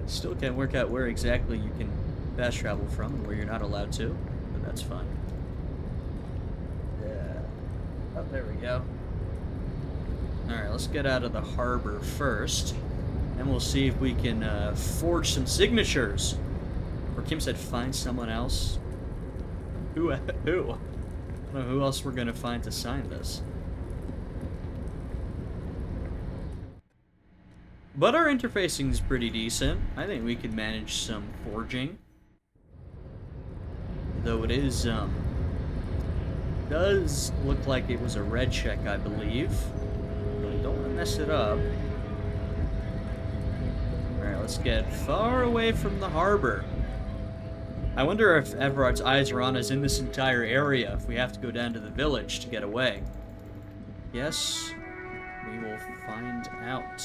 still can't work out where exactly you can fast travel from and where you're not allowed to, but that's fine. Yeah. Oh, there we go. Alright, let's get out of the harbor first, and we'll see if we can forge some signatures. Or Kim said find someone else. Who? I don't know who else we're gonna find to sign this. But our interfacing is pretty decent. I think we could manage some forging. Though it is, does look like it was a red check, I believe. Really don't want to mess it up. Alright, let's get far away from the harbor. I wonder if Evrart's eyes are on us in this entire area, if we have to go down to the village to get away. Yes, we will find out.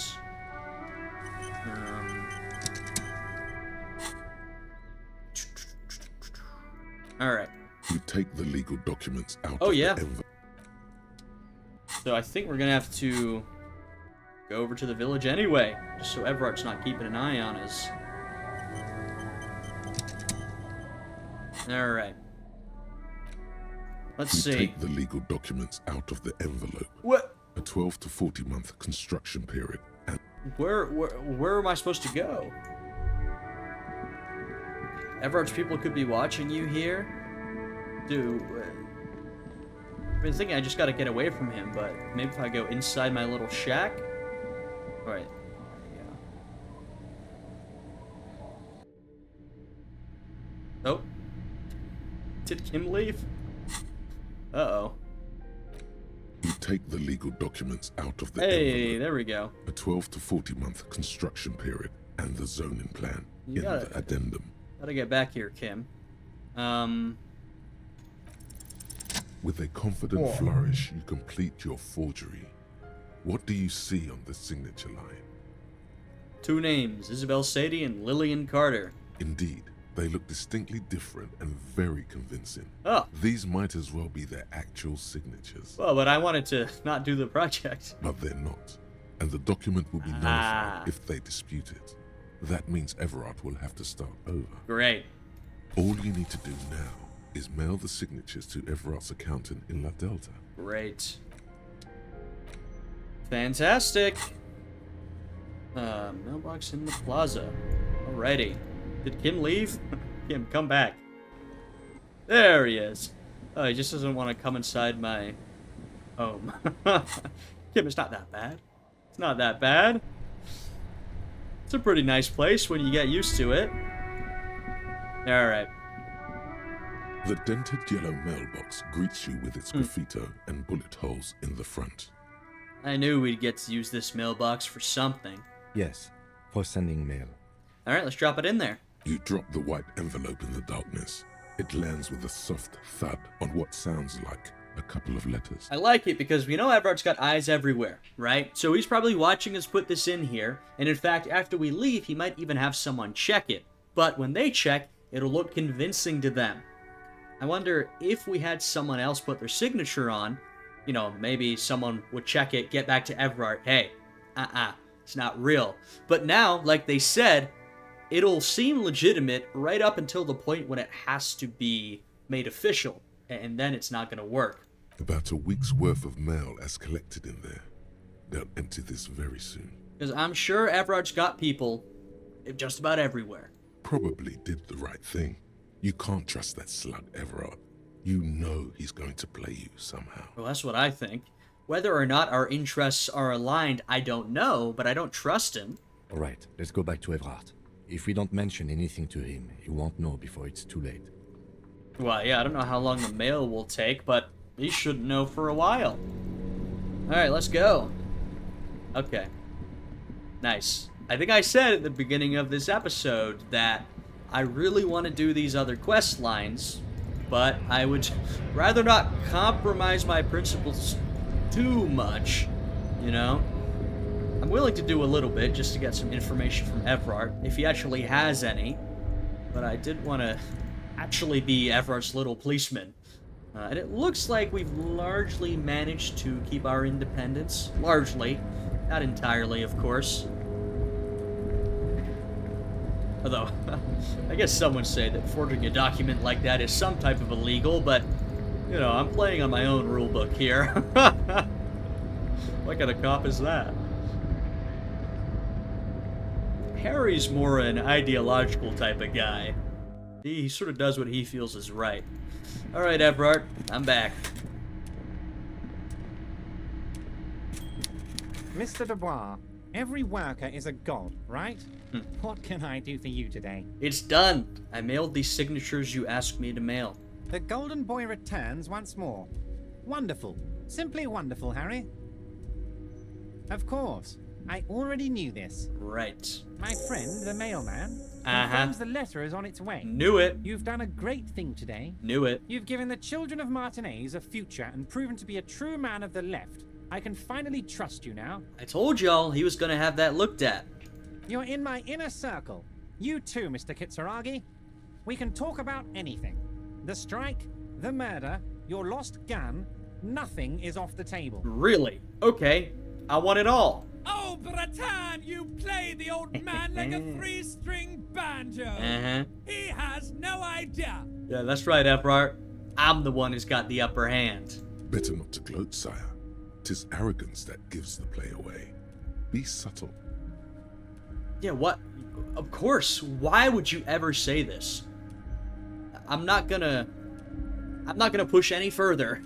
Alright. You take the legal documents out Oh, of yeah. the envelope. So I think we're gonna have to go over to the village anyway, just so Evrat's not keeping an eye on us. Alright. Let's You see. take the legal documents out of the envelope. What? A 12 to 40 month construction period. And Where am I supposed to go? Evrat's people could be watching you here. Dude, I've been thinking I just gotta get away from him, but maybe if I go inside my little shack? Alright, there we go. Oh. Did Kim leave? Uh-oh. you take the legal documents out of the Hey, envelope. there we go. A 12 to 40 month construction period and the zoning plan You in got it. the addendum. Gotta get back here, Kim. With a confident flourish, you complete your forgery. What do you see on the signature line? 2 names, Isabel Sadie and Lillian Carter. Indeed, they look distinctly different and very convincing. Oh, These might as well be their actual signatures, well, but I wanted to not do the project. but they're not. And the document will be nullified if they dispute it. That means Evrart will have to start over. Great. All you need to do now is mail the signatures to Evrat's accountant in La Delta. Great. Fantastic. Mailbox in the plaza. Alrighty. Did Kim leave? Kim, come back. There he is. Oh, he just doesn't want to come inside my home. Kim, it's not that bad. It's not that bad. It's a pretty nice place when you get used to it. Alright. The dented yellow mailbox greets you with its graffito and bullet holes in the front. I knew we'd get to use this mailbox for something. Yes, for sending mail. Alright, let's drop it in there. You drop the white envelope in the darkness. It lands with a soft thud on what sounds like a couple of letters. I like it because we know Evrart's got eyes everywhere, right? So he's probably watching us put this in here, and in fact, after we leave, he might even have someone check it. But when they check, it'll look convincing to them. I wonder if we had someone else put their signature on, you know, maybe someone would check it, get back to Evrart, hey, it's not real. But now, like they said, it'll seem legitimate right up until the point when it has to be made official, and then it's not going to work. About a week's worth of mail as collected in there. They'll empty this very soon. Because I'm sure Evrart's got people just about everywhere. Probably did the right thing. You can't trust that slug, Evrart. You know he's going to play you somehow. Well, that's what I think. Whether or not our interests are aligned, I don't know, but I don't trust him. All right, let's go back to Evrart. If we don't mention anything to him, he won't know before it's too late. Well, yeah, I don't know how long the mail will take, but he should know for a while. Alright, let's go. Okay. Nice. I think I said at the beginning of this episode that I really want to do these other quest lines, but I would rather not compromise my principles too much, you know? I'm willing to do a little bit just to get some information from Evrart, if he actually has any, but I did want to actually be Evrat's little policeman. And it looks like we've largely managed to keep our independence. Largely. Not entirely, of course. Although, I guess some would say that forging a document like that is some type of illegal, but, you know, I'm playing on my own rulebook here. What kind of cop is that? Harry's more an ideological type of guy. He sort of does what he feels is right. Alright, Evrart, I'm back. Mr. Dubois, every worker is a god, right? What can I do for you today? It's done. I mailed these signatures you asked me to mail. The Golden Boy returns once more. Wonderful. Simply wonderful, Harry. Of course. I already knew this. Right. My friend, the mailman, Uh-huh. confirms the letter is on its way. Knew it. You've done a great thing today. Knew it. You've given the children of Martinez a future and proven to be a true man of the left. I can finally trust you now. I told y'all he was gonna have that looked at. You're in my inner circle. You too, Mr. Kitsuragi. We can talk about anything. The strike, the murder, your lost gun, nothing is off the table. Really? Okay. I want it all. Oh, Bratan, you play the old man like a three-string banjo. He has no idea. Yeah, that's right, Evrart. I'm the one who's got the upper hand. Better not to gloat, sire. 'Tis arrogance that gives the play away. Be subtle. Yeah, what? Of course. Why would you ever say this? I'm not gonna push any further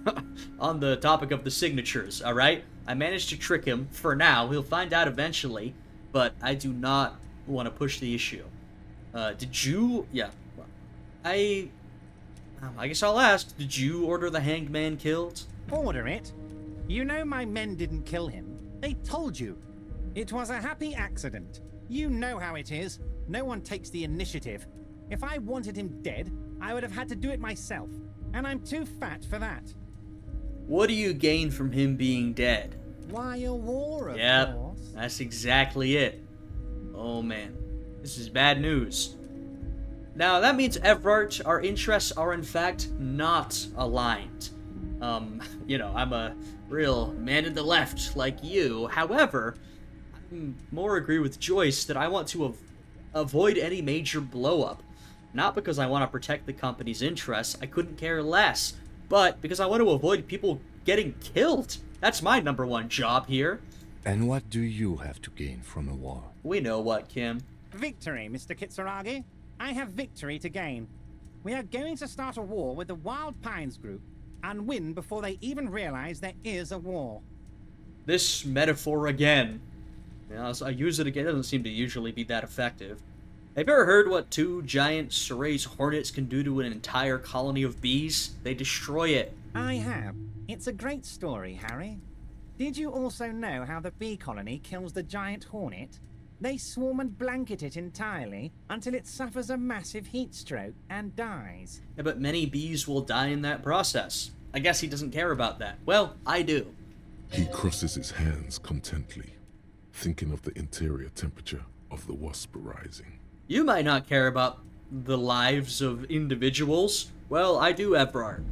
on the topic of the signatures, alright? I managed to trick him for now. He'll find out eventually, but I do not want to push the issue. Did you... Yeah. I guess I'll ask, did you order the hanged man killed? Order it? You know my men didn't kill him. They told you. It was a happy accident. You know how it is. No one takes the initiative. If I wanted him dead, I would have had to do it myself. And I'm too fat for that. What do you gain from him being dead? Why, a war, of Yep, course. that's exactly it. Oh man, this is bad news. Now, that means, Evrart, our interests are in fact not aligned. You know, I'm a real man in the left like you. However, I more agree with Joyce that I want to avoid any major blow-up. Not because I want to protect the company's interests, I couldn't care less, but because I want to avoid people getting killed. That's my #1 job here. And what do you have to gain from a war? We know what, Kim. Victory, Mr. Kitsuragi. I have victory to gain. We are going to start a war with the Wild Pines group and win before they even realize there is a war. This metaphor again. Yeah, I use it again. It doesn't seem to usually be that effective. Have you ever heard what 2 giant Sorays hornets can do to an entire colony of bees? They destroy it. I have. It's a great story, Harry. Did you also know how the bee colony kills the giant hornet? They swarm and blanket it entirely until it suffers a massive heat stroke and dies. Yeah, but many bees will die in that process. I guess he doesn't care about that. Well, I do. He crosses his hands contently, thinking of the interior temperature of the wasp rising. You might not care about the lives of individuals. Well, I do, Evrart.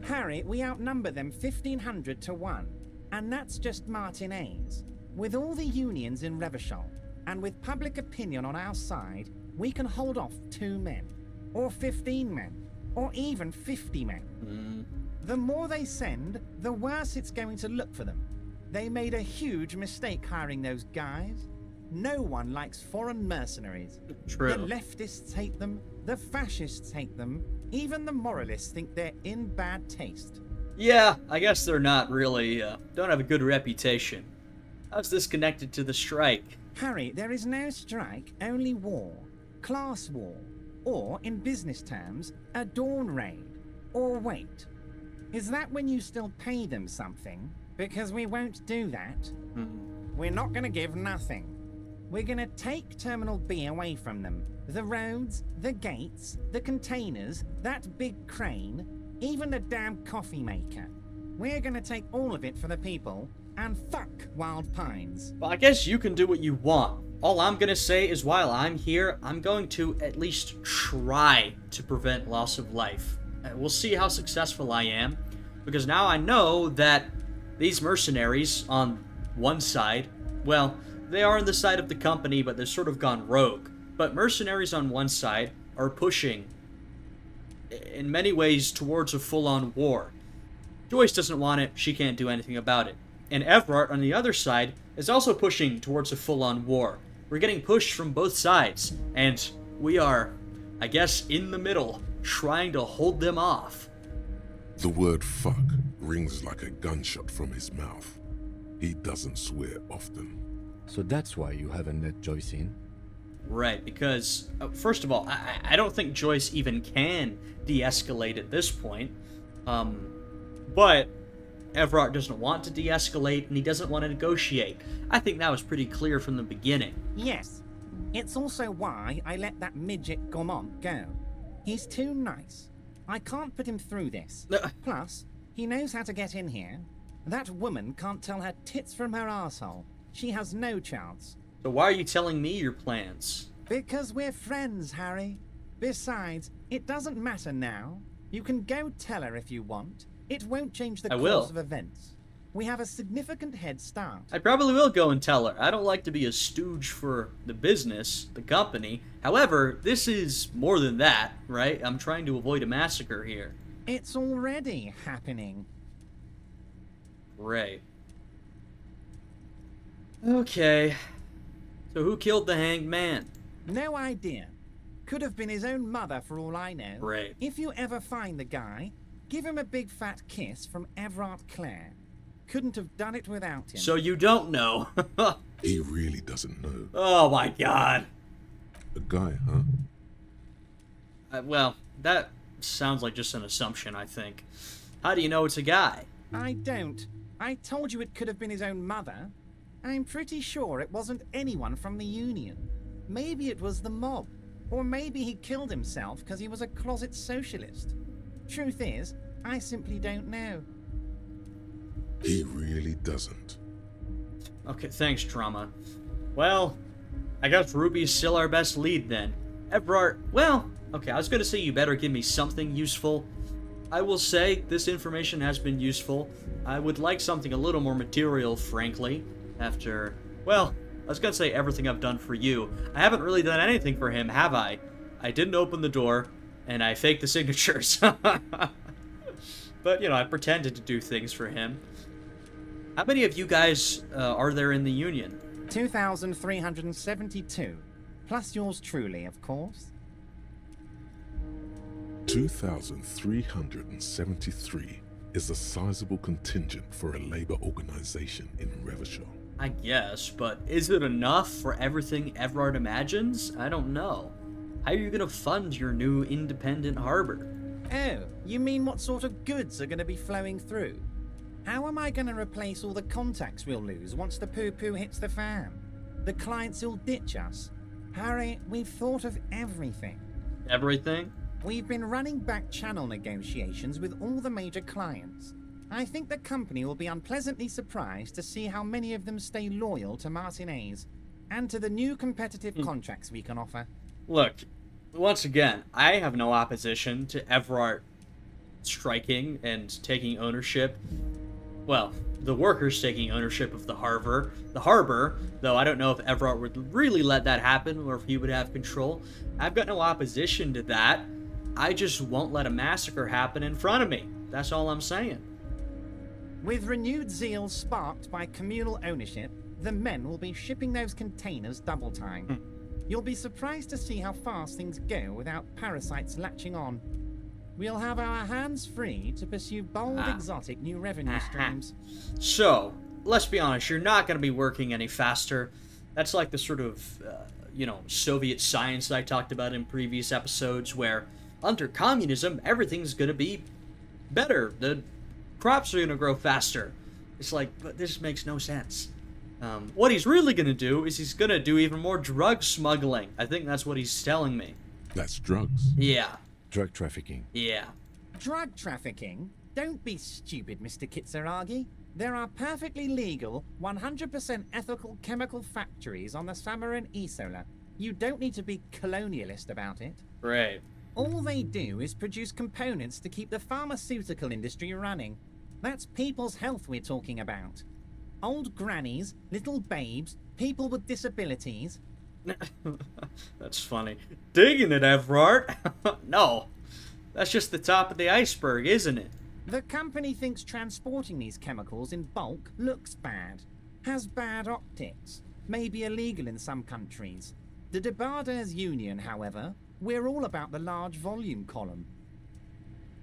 Harry, we outnumber them 1,500 to 1. And that's just Martinez. With all the unions in Revachol, and with public opinion on our side, we can hold off 2 men, or 15 men, or even 50 men. The more they send, the worse it's going to look for them. They made a huge mistake hiring those guys. No one likes foreign mercenaries. True. The leftists hate them, the fascists hate them, even the moralists think they're in bad taste. Yeah, I guess they're not really, don't have a good reputation. How's this connected to the strike? Harry, there is no strike, only war. Class war. Or, in business terms, a dawn raid. Or wait. Is that when you still pay them something? Because we won't do that. We're not gonna give nothing. We're gonna take Terminal B away from them. The roads, the gates, the containers, that big crane, even the damn coffee maker. We're gonna take all of it for the people, and fuck Wild Pines. Well, I guess you can do what you want. All I'm gonna say is while I'm here, I'm going to at least try to prevent loss of life. We'll see how successful I am, because now I know that these mercenaries on one side, well, they are on the side of the company, but they've sort of gone rogue. But mercenaries on one side are pushing, in many ways, towards a full-on war. Joyce doesn't want it, she can't do anything about it. And Evrart, on the other side, is also pushing towards a full-on war. We're getting pushed from both sides, and we are, I guess, in the middle, trying to hold them off. The word fuck rings like a gunshot from his mouth. He doesn't swear often. So that's why you haven't let Joyce in? Right, because, first of all, I don't think Joyce even can de-escalate at this point. But Evrart doesn't want to de-escalate, and he doesn't want to negotiate. I think that was pretty clear from the beginning. Yes. It's also why I let that midget Gaumont go. He's too nice. I can't put him through this. Plus, he knows how to get in here. That woman can't tell her tits from her arsehole. She has no chance. So why are you telling me your plans? Because we're friends, Harry. Besides, it doesn't matter now. You can go tell her if you want. It won't change the course of events. We have a significant head start. I probably will go and tell her. I don't like to be a stooge for the business, the company. However, this is more than that, right? I'm trying to avoid a massacre here. It's already happening. Right. Okay. So who killed the hanged man? No idea. Could have been his own mother for all I know. Right. If you ever find the guy, give him a big fat kiss from Evrart Clare. Couldn't have done it without him. So you don't know. He really doesn't know. Oh my god. A guy, huh? Well, that sounds like just an assumption, I think. How do you know it's a guy? I don't. I told you it could have been his own mother. I'm pretty sure it wasn't anyone from the Union. Maybe it was the mob. Or maybe he killed himself because he was a closet socialist. Truth is, I simply don't know. He really doesn't. Okay, thanks, Drama. Well, I guess Ruby's still our best lead then. Evrart, well, okay, I was gonna say you better give me something useful. I will say this information has been useful. I would like something a little more material, frankly, after, well, I was gonna say everything I've done for you. I haven't really done anything for him, have I? I didn't open the door, and I faked the signatures. But, you know, I pretended to do things for him. How many of you guys are there in the Union? 2,372. Plus yours truly, of course. 2,373 is a sizable contingent for a labor organization in Revachol. I guess, but is it enough for everything Evrart imagines? I don't know. How are you going to fund your new independent harbor? Oh, you mean what sort of goods are going to be flowing through? How am I going to replace all the contacts we'll lose once the poo-poo hits the fan? The clients will ditch us. Harry, we've thought of everything. Everything? We've been running back channel negotiations with all the major clients. I think the company will be unpleasantly surprised to see how many of them stay loyal to Martinez and to the new competitive contracts we can offer. Look, once again, I have no opposition to Evrart striking and taking ownership. Well, the workers taking ownership of the harbor, though I don't know if Evrart would really let that happen or if he would have control. I've got no opposition to that. I just won't let a massacre happen in front of me. That's all I'm saying. With renewed zeal sparked by communal ownership, the men will be shipping those containers double time. You'll be surprised to see how fast things go without parasites latching on. We'll have our hands free to pursue bold, exotic new revenue streams. So, let's be honest, you're not going to be working any faster. That's like the sort of, Soviet science that I talked about in previous episodes, where under communism, everything's going to be better. The crops are going to grow faster. It's like, but this makes no sense. What he's really going to do is he's going to do even more drug smuggling. I think that's what he's telling me. That's drugs. Yeah. Drug trafficking. Yeah. Drug trafficking? Don't be stupid, Mr. Kitsuragi. There are perfectly legal, 100% ethical chemical factories on the Samaran Isola. You don't need to be colonialist about it. Right. All they do is produce components to keep the pharmaceutical industry running. That's people's health we're talking about. Old grannies, little babes, people with disabilities. That's funny. Digging it, Evrart. No. That's just the top of the iceberg, isn't it? The company thinks transporting these chemicals in bulk looks bad, has bad optics, may be illegal in some countries. The Debarders Union, however, we're all about the large volume column.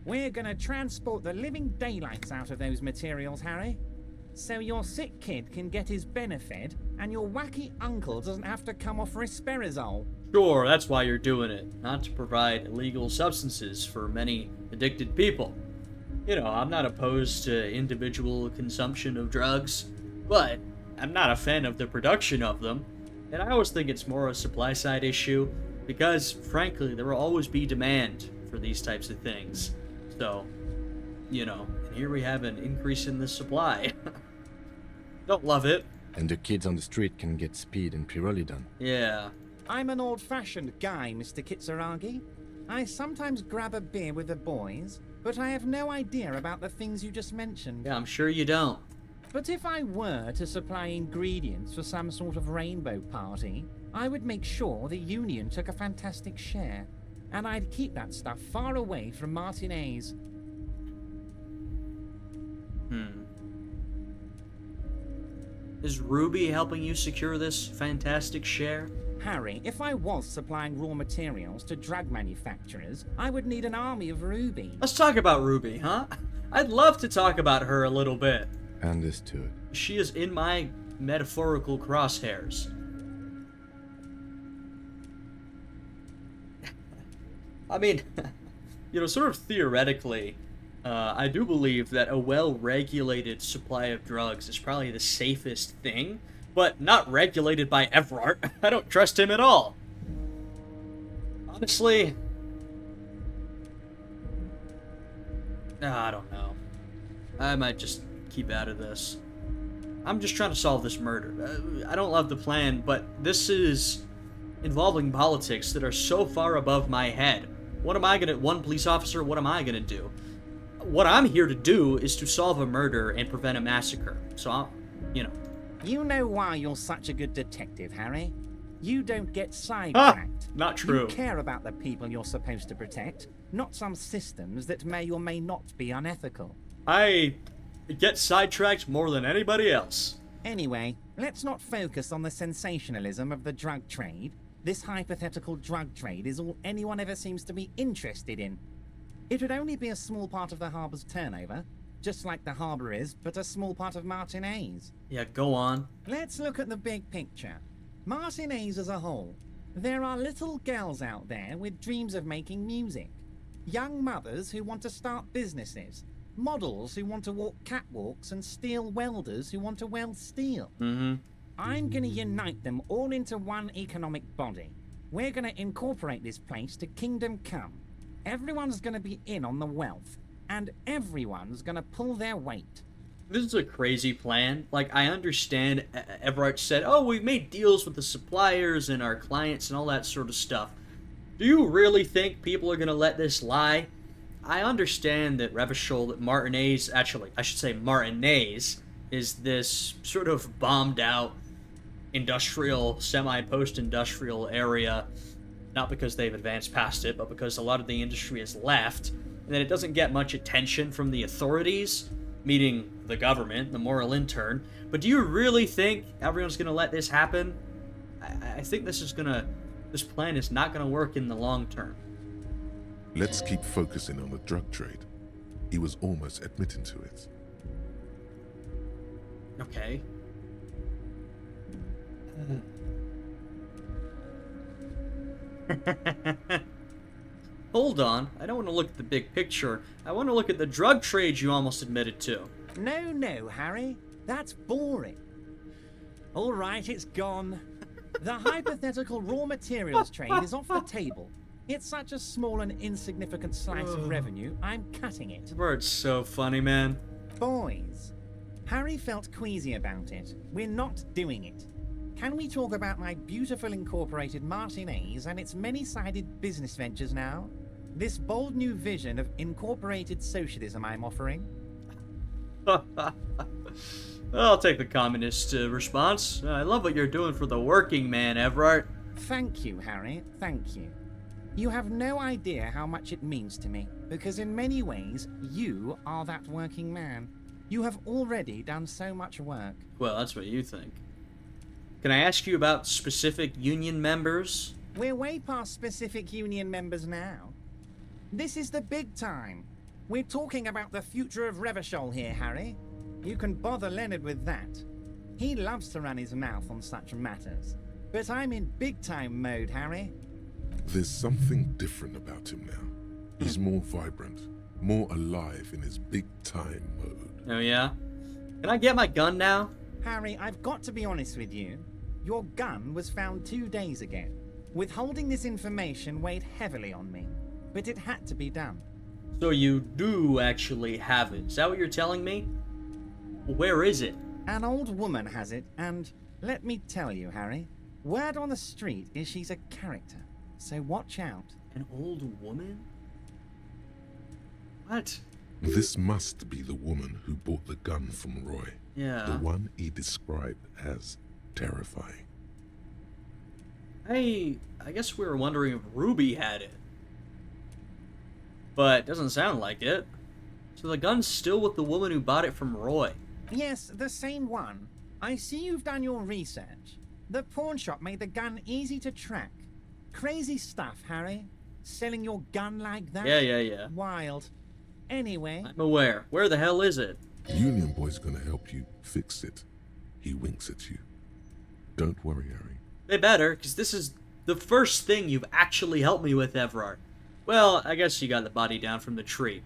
We're gonna transport the living daylights out of those materials, Harry. So your sick kid can get his benefit, and your wacky uncle doesn't have to come off risperazole. Sure, that's why you're doing it. Not to provide illegal substances for many addicted people. You know, I'm not opposed to individual consumption of drugs, but I'm not a fan of the production of them. And I always think it's more a supply side issue, because, frankly, there will always be demand for these types of things. So, you know, here we have an increase in the supply. Don't love it, And the kids on the street can get speed and Pirelli done. Yeah. I'm an old-fashioned guy, Mr. Kitsuragi. I sometimes grab a beer with the boys, but I have no idea about the things you just mentioned. Yeah, I'm sure you don't. But if I were to supply ingredients for some sort of rainbow party, I would make sure the Union took a fantastic share. And I'd keep that stuff far away from Martinez. Is Ruby helping you secure this fantastic share? Harry, if I was supplying raw materials to drug manufacturers, I would need an army of Ruby. Let's talk about Ruby, huh? I'd love to talk about her a little bit. Understood. She is in my metaphorical crosshairs. I mean, sort of theoretically, I do believe that a well-regulated supply of drugs is probably the safest thing, but not regulated by Evrart. I don't trust him at all. Honestly, I don't know. I might just keep out of this. I'm just trying to solve this murder. I don't love the plan, but this is involving politics that are so far above my head. One police officer, what am I gonna do? What I'm here to do is to solve a murder and prevent a massacre. So, You know why you're such a good detective, Harry? You don't get sidetracked. Not true. You care about the people you're supposed to protect, not some systems that may or may not be unethical. I get sidetracked more than anybody else. Anyway, let's not focus on the sensationalism of the drug trade. This hypothetical drug trade is all anyone ever seems to be interested in. It would only be a small part of the harbor's turnover, just like the harbor is, but a small part of Martinez. Yeah, go on. Let's look at the big picture. Martinez as a whole. There are little girls out there with dreams of making music. Young mothers who want to start businesses. Models who want to walk catwalks and steel welders who want to weld steel. I'm gonna unite them all into one economic body. We're gonna incorporate this place to Kingdom Come. Everyone's gonna be in on the wealth, and everyone's gonna pull their weight. This is a crazy plan. Like, I understand Evrart said, oh, we've made deals with the suppliers and our clients and all that sort of stuff. Do you really think people are gonna let this lie? I understand that Revachol, that Martinez, actually, I should say Martinez, is this sort of bombed out industrial, semi-post-industrial area, not because they've advanced past it, but because a lot of the industry has left, and that it doesn't get much attention from the authorities, meaning the government, the moral intern. But do you really think everyone's gonna let this happen? I think this plan is not gonna work in the long term. Let's keep focusing on the drug trade. He was almost admitting to it. Okay. Hold on, I don't want to look at the big picture. I want to look at the drug trade you almost admitted to. No, Harry. That's boring. All right, it's gone. The hypothetical raw materials trade is off the table. It's such a small and insignificant slice of revenue, I'm cutting it. Bird's so funny, man. Boys, Harry felt queasy about it. We're not doing it. Can we talk about my beautiful incorporated Martinez and its many-sided business ventures now? This bold new vision of incorporated socialism I'm offering? I'll take the communist response. I love what you're doing for the working man, Evrart. Thank you, Harry. Thank you. You have no idea how much it means to me, because in many ways, you are that working man. You have already done so much work. Well, that's what you think. Can I ask you about specific union members? We're way past specific union members now. This is the big time. We're talking about the future of Revachol here, Harry. You can bother Leonard with that. He loves to run his mouth on such matters. But I'm in big-time mode, Harry. There's something different about him now. He's more vibrant, more alive in his big-time mode. Oh, yeah? Can I get my gun now? Harry, I've got to be honest with you. Your gun was found 2 days ago. Withholding this information weighed heavily on me, but it had to be done. So you do actually have it. Is that what you're telling me? Where is it? An old woman has it, and let me tell you, Harry, word on the street is she's a character, so watch out. An old woman? What? This must be the woman who bought the gun from Roy. Yeah. The one he described as terrifying. I guess we were wondering if Ruby had it. But it doesn't sound like it. So the gun's still with the woman who bought it from Roy. Yes, the same one. I see you've done your research. The pawn shop made the gun easy to track. Crazy stuff, Harry. Selling your gun like that? Yeah. Wild. Anyway. I'm aware. Where the hell is it? Union Boy's gonna help you fix it. He winks at you. Don't worry, Harry. They better, because this is the first thing you've actually helped me with, Evrart. Well, I guess you got the body down from the tree.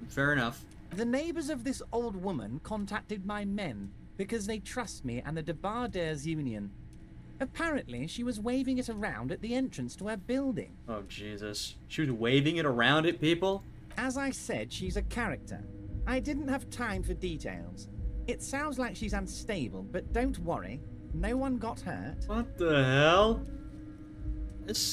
Fair enough. The neighbors of this old woman contacted my men because they trust me and the Debarders Union. Apparently, she was waving it around at the entrance to her building. Oh, Jesus. She was waving it around at people? As I said, she's a character. I didn't have time for details. It sounds like she's unstable, but don't worry. No one got hurt. What the hell?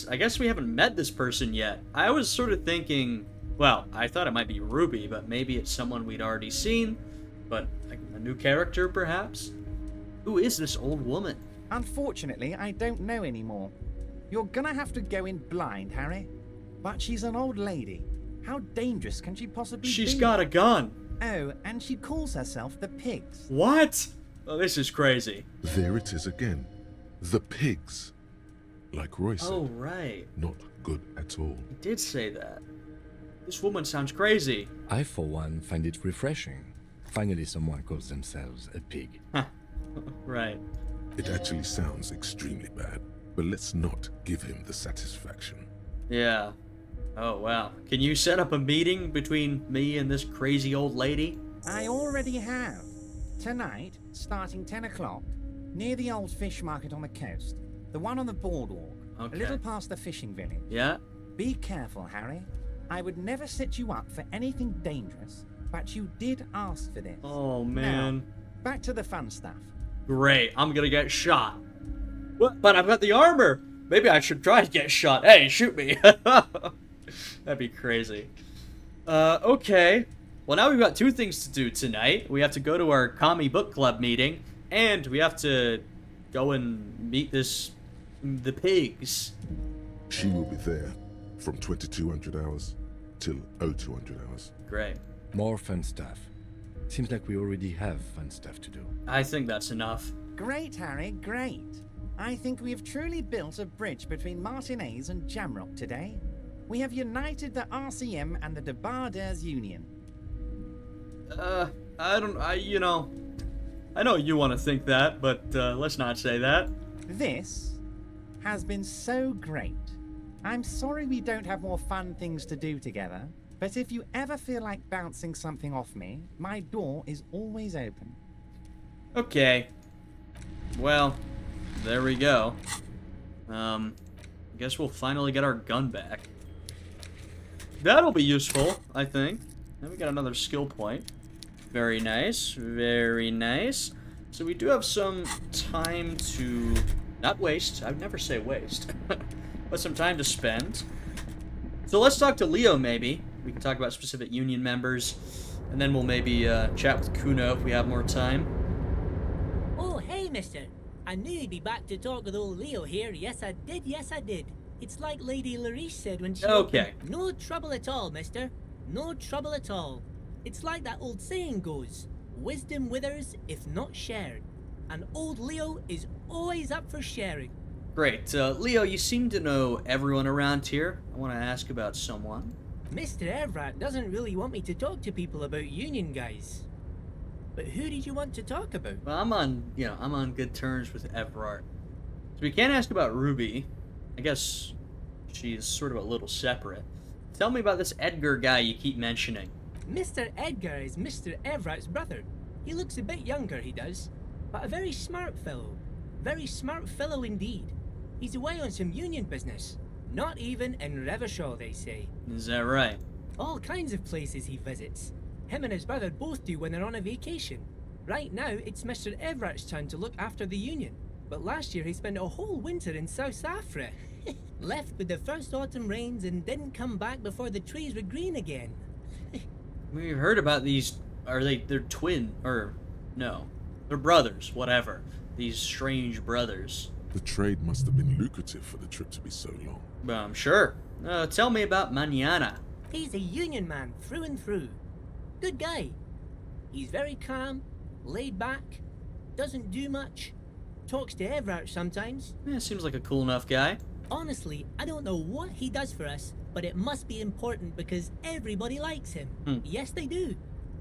I guess we haven't met this person yet. I was sort of thinking, well, I thought it might be Ruby, but maybe it's someone we'd already seen. But like a new character, perhaps? Who is this old woman? Unfortunately, I don't know anymore. You're gonna have to go in blind, Harry. But she's an old lady. How dangerous can she possibly be? She's got a gun. Oh, and she calls herself the Pigs. What? Oh, this is crazy. There it is again. The pigs. Like Roy said. Oh, right. Not good at all. He did say that. This woman sounds crazy. I, for one, find it refreshing. Finally, someone calls themselves a pig. Right. It actually sounds extremely bad, but let's not give him the satisfaction. Yeah. Oh, wow. Can you set up a meeting between me and this crazy old lady? I already have. Tonight, starting 10 o'clock, near the old fish market on the coast. The one on the boardwalk. Okay. A little past the fishing village. Yeah? Be careful, Harry. I would never set you up for anything dangerous, but you did ask for this. Oh, man. Now, back to the fun stuff. Great. I'm gonna get shot. What? But I've got the armor. Maybe I should try to get shot. Hey, shoot me. That'd be crazy. Okay. Well, now we've got two things to do tonight. We have to go to our commie book club meeting, and we have to go and meet the pigs. She will be there from 2200 hours till 0200 hours. Great. More fun stuff. Seems like we already have fun stuff to do. I think that's enough. Great, Harry, great. I think we have truly built a bridge between Martinez and Jamrock today. We have united the RCM and the Debarders Union. I know you want to think that, but let's not say that. This has been so great. I'm sorry we don't have more fun things to do together, but if you ever feel like bouncing something off me, my door is always open. Okay. Well, there we go. I guess we'll finally get our gun back. That'll be useful, I think. Then we got another skill point. Very nice, very nice. So we do have some time to not waste. I would never say waste. But some time to spend. So let's talk to Leo, maybe. We can talk about specific union members. And then we'll maybe chat with Kuno if we have more time. Oh, hey, mister. I knew you'd be back to talk with old Leo here. Yes, I did. It's like Lady Larice said when she Okay. opened. No trouble at all, mister. No trouble at all. It's like that old saying goes, wisdom withers if not shared. And old Leo is always up for sharing. Great. Leo, you seem to know everyone around here. I want to ask about someone. Mr. Evrart doesn't really want me to talk to people about union guys. But who did you want to talk about? Well, I'm on good terms with Evrart. So we can't ask about Ruby. I guess she's sort of a little separate. Tell me about this Edgar guy you keep mentioning. Mr. Edgar is Mr. Evrart's brother. He looks a bit younger, he does. But a very smart fellow. Very smart fellow indeed. He's away on some union business. Not even in Revershaw, they say. Is that right? All kinds of places he visits. Him and his brother both do when they're on a vacation. Right now, it's Mr. Everart's turn to look after the Union. But last year he spent a whole winter in South Africa. Left with the first autumn rains and didn't come back before the trees were green again. We've heard about these. They're twin, or no, they're brothers, whatever. These strange brothers. The trade must have been lucrative for the trip to be so long. I'm sure. Tell me about Mañana. He's a Union man through and through. Good guy. He's very calm, laid back, doesn't do much, talks to Evrart sometimes. Yeah, seems like a cool enough guy. Honestly, I don't know what he does for us, but it must be important because everybody likes him. Yes, they do.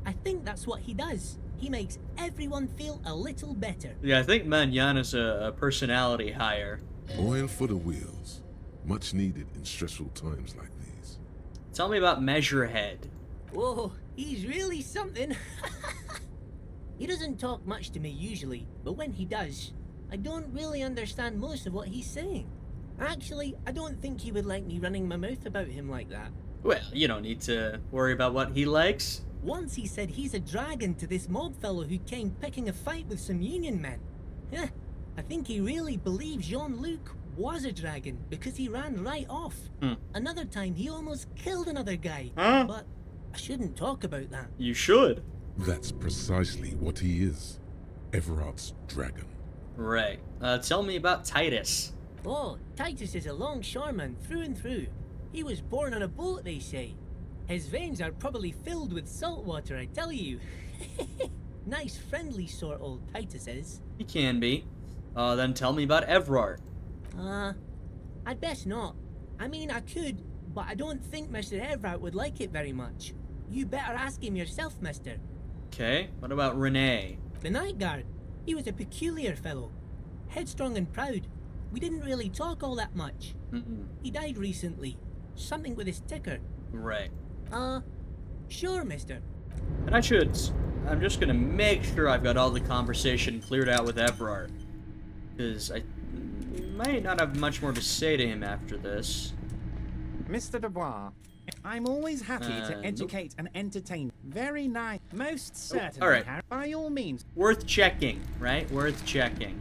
I think that's what he does. He makes everyone feel a little better. Yeah, I think Mañana's a personality hire. Oil for the wheels. Much needed in stressful times like these. Tell me about Measurehead. Whoa, he's really something. He doesn't talk much to me usually, but when he does, I don't really understand most of what he's saying. Actually, I don't think he would like me running my mouth about him like that. Well, you don't need to worry about what he likes. Once he said he's a dragon to this mob fellow who came picking a fight with some Union men. Yeah, I think he really believes Jean-Luc was a dragon because he ran right off. Another time he almost killed another guy. But I shouldn't talk about that. You should. That's precisely what he is. Evrart's dragon. Right. Tell me about Titus. Oh, Titus is a longshoreman through and through. He was born on a boat, they say. His veins are probably filled with salt water, I tell you. Nice, friendly sort, old Titus is. He can be. Then tell me about Evrart. I'd best not. I mean, I could, but I don't think Mr. Evrart would like it very much. You better ask him yourself, mister. Okay, what about Renee? The night guard. He was a peculiar fellow. Headstrong and proud. We didn't really talk all that much. He died recently. Something with his ticker. Right. Sure, mister. And I'm just gonna make sure I've got all the conversation cleared out with Evrart. Because I might not have much more to say to him after this. Mr. Dubois, I'm always happy to educate and entertain. Very nice. Most certainly, all right. By all means. Worth checking, right? Worth checking.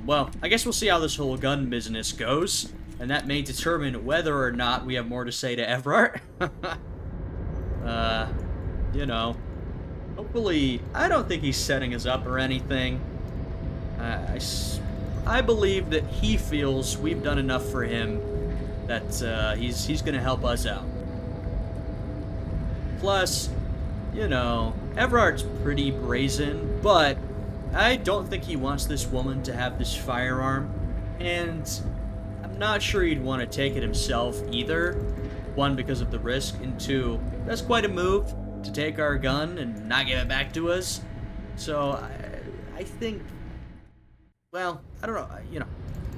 Well, I guess we'll see how this whole gun business goes, and that may determine whether or not we have more to say to Evrart. You know, hopefully, I don't think he's setting us up or anything. I believe that he feels we've done enough for him that he's gonna help us out. Plus, you know, Evrart's pretty brazen, but I don't think he wants this woman to have this firearm, and I'm not sure he'd want to take it himself either. One, because of the risk, and two, that's quite a move to take our gun and not give it back to us. So, I think, well, I don't know, you know,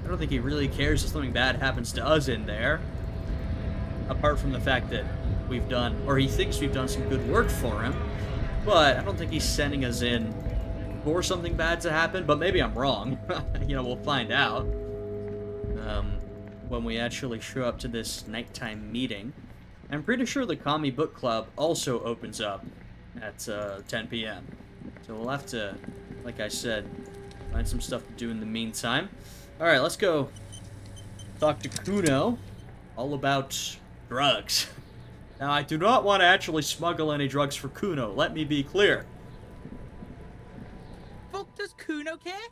I don't think he really cares if something bad happens to us in there. Apart from the fact that we've done, or he thinks we've done some good work for him. But I don't think he's sending us in for something bad to happen, but maybe I'm wrong. You know, we'll find out. When we actually show up to this nighttime meeting. I'm pretty sure the Commie Book Club also opens up at 10 p.m. So we'll have to, like I said, find some stuff to do in the meantime. Alright, let's go talk to Cuno all about drugs. Now, I do not want to actually smuggle any drugs for Cuno, let me be clear. Fuck does Kuno care?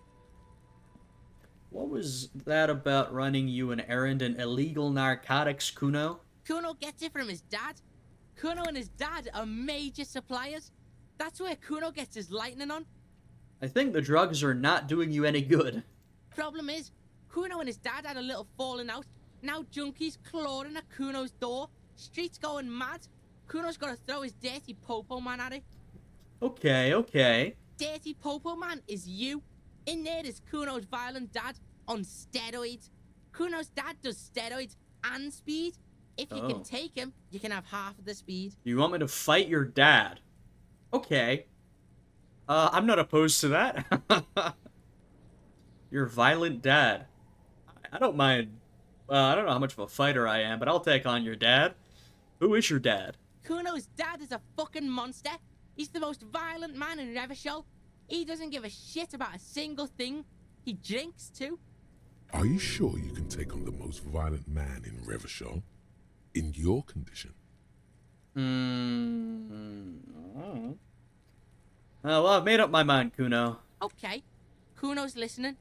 What was that about running you an errand in illegal narcotics, Cuno? Kuno gets it from his dad. Kuno and his dad are major suppliers. That's where Kuno gets his lightning on. I think the drugs are not doing you any good. Problem is, Kuno and his dad had a little falling out. Now junkies clawing at Kuno's door. Streets going mad. Kuno's got to throw his dirty popo man at it. Okay, okay. Dirty popo man is you. In there is Kuno's violent dad on steroids. Kuno's dad does steroids and speed. If you can take him, you can have half of the speed. You want me to fight your dad? Okay. I'm not opposed to that. Your violent dad. I don't mind. I don't know how much of a fighter I am, but I'll take on your dad. Who is your dad? Kuno's dad is a fucking monster. He's the most violent man in Revachol. He doesn't give a shit about a single thing. He drinks too. Are you sure you can take on the most violent man in Revachol? In your condition? Oh, well, I've made up my mind, Kuno. Okay. Kuno's listening.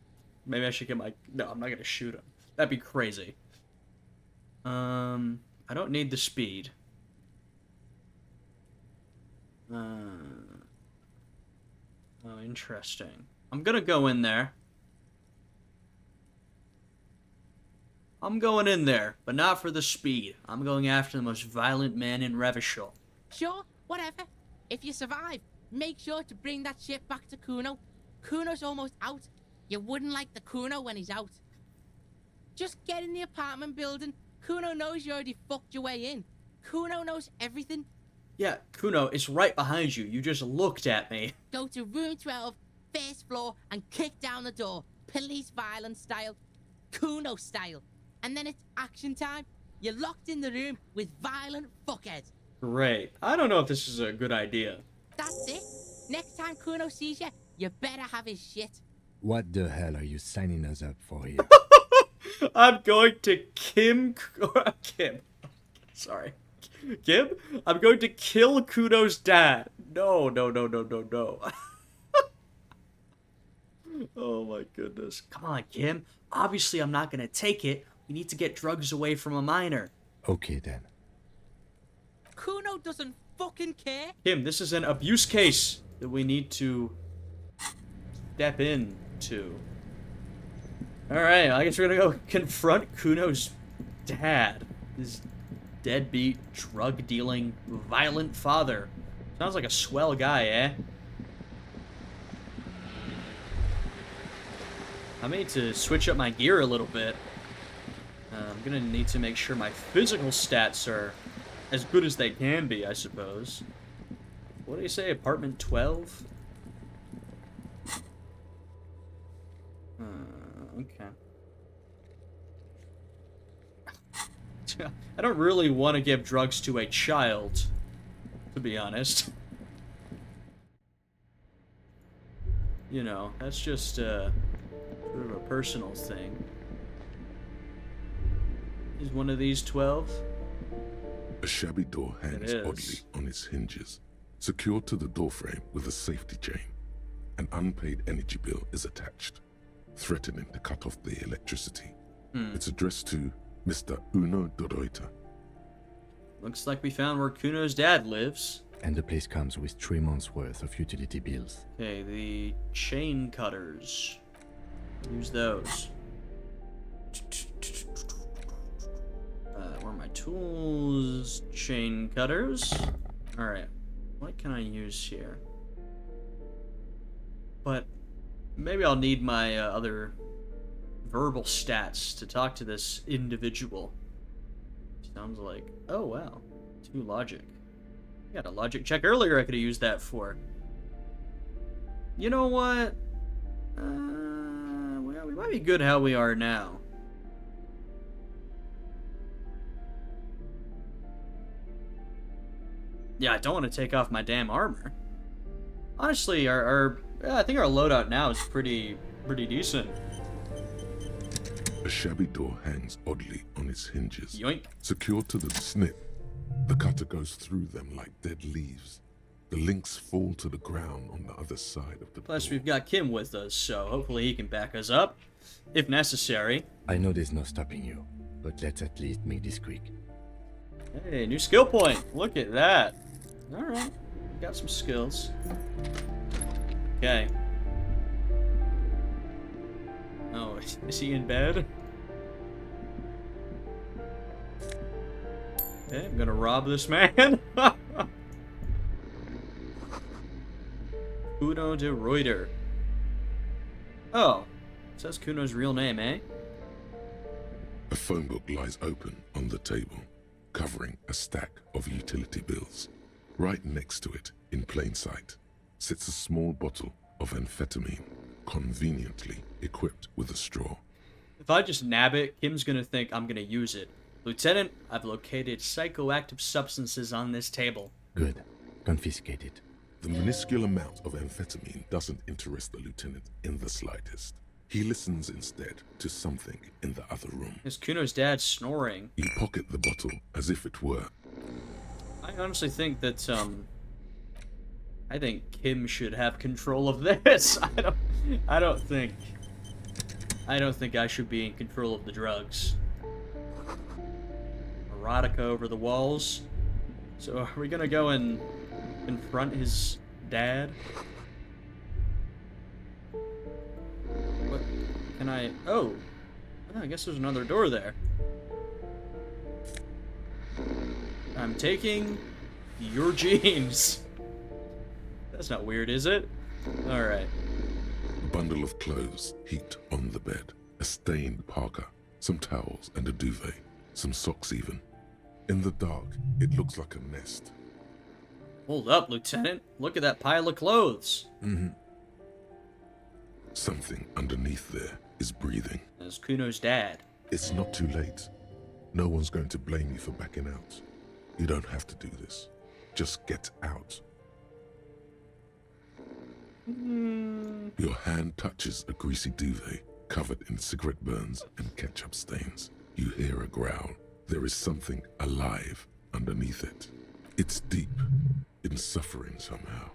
Maybe I should get my... No, I'm not gonna shoot him. That'd be crazy. I don't need the speed. Oh, interesting. I'm gonna go in there. I'm going in there, but not for the speed. I'm going after the most violent man in Revachol. Sure, whatever. If you survive, make sure to bring that shit back to Kuno. Kuno's almost out. You wouldn't like the Kuno when he's out. Just get in the apartment building. Kuno knows you already fucked your way in. Kuno knows everything. Yeah, Kuno, it's right behind you. You just looked at me. Go to room 12, first floor, and kick down the door. Police violence style. Kuno style. And then it's action time. You're locked in the room with violent fuckheads. Great. I don't know if this is a good idea. That's it. Next time Kuno sees you, you better have his shit. What the hell are you signing us up for here? I'm going to Kim. Sorry. Kim? I'm going to kill Kuno's dad. No. Oh my goodness. Come on, Kim. Obviously, I'm not going to take it. We need to get drugs away from a minor. Okay, then. Kuno doesn't fucking care. Kim, this is an abuse case that we need to step into. Alright, I guess we're gonna go confront Kuno's dad. His deadbeat, drug-dealing, violent father. Sounds like a swell guy, eh? I need to switch up my gear a little bit. I'm gonna need to make sure my physical stats are as good as they can be, I suppose. What do you say, apartment 12? Okay. I don't really want to give drugs to a child, to be honest. You know, that's just sort of a personal thing. Is one of these 12? A shabby door hangs oddly on its hinges, secured to the doorframe with a safety chain. An unpaid energy bill is attached, threatening to cut off the electricity. It's addressed to Mr. Uno de Reuter. Looks like we found where Kuno's dad lives. And the place comes with 3 months' worth of utility bills. Okay, the chain cutters. Use those. Where are my tools? Chain cutters. Alright. What can I use here? But maybe I'll need my other verbal stats to talk to this individual. Sounds like... Oh, wow. 2 logic. I got a logic check earlier I could have used that for. You know what? Well, we might be good how we are now. Yeah, I don't want to take off my damn armor. Honestly, I think our loadout now is pretty decent. A shabby door hangs oddly on its hinges. Yoink. Secured to the snip, the cutter goes through them like dead leaves. The links fall to the ground on the other side of the Plus, door. we've got Kim with us, so hopefully he can back us up, if necessary. I know there's no stopping you, but let's at least make this quick. Hey, new skill point. Look at that. Alright, got some skills. Okay. Oh, is he in bed? Okay, I'm gonna rob this man. Cuno de Reuter. Oh, it says Kuno's real name, eh? A phone book lies open on the table, covering a stack of utility bills. Right next to it, in plain sight, sits a small bottle of amphetamine, conveniently equipped with a straw. If I just nab it, Kim's gonna think I'm gonna use it. Lieutenant, I've located psychoactive substances on this table. Good. Confiscate it. The minuscule amount of amphetamine doesn't interest the lieutenant in the slightest. He listens instead to something in the other room. Is Kuno's dad snoring? You pocket the bottle as if it were. I honestly think that, I think Kim should have control of this. I don't think I should be in control of the drugs. Erotica over the walls. So are we gonna go and confront his dad? What can I... Oh, I guess there's another door there. I'm taking your jeans. That's not weird, is it? Alright. A bundle of clothes heaped on the bed. A stained parka, some towels and a duvet, some socks even. In the dark, it looks like a nest. Hold up, Lieutenant. Look at that pile of clothes. Something underneath there is breathing. That's Kuno's dad. It's not too late. No one's going to blame you for backing out. You don't have to do this. Just get out. Your hand touches a greasy duvet covered in cigarette burns and ketchup stains. You hear a growl. There is something alive underneath it. It's deep in suffering somehow.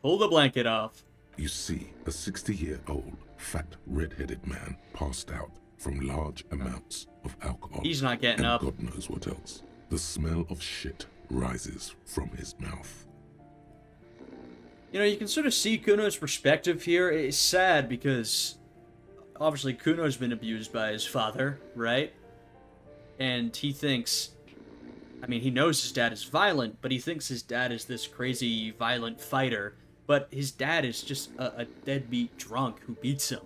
Pull the blanket off. You see a 60-year-old, fat, red-headed man passed out from large amounts of alcohol. He's not getting and up. God knows what else. The smell of shit rises from his mouth. You know, you can sort of see Kuno's perspective here. It's sad because obviously Kuno's been abused by his father, right? And he thinks, I mean, he knows his dad is violent, but he thinks his dad is this crazy, violent fighter. But his dad is just a deadbeat drunk who beats him.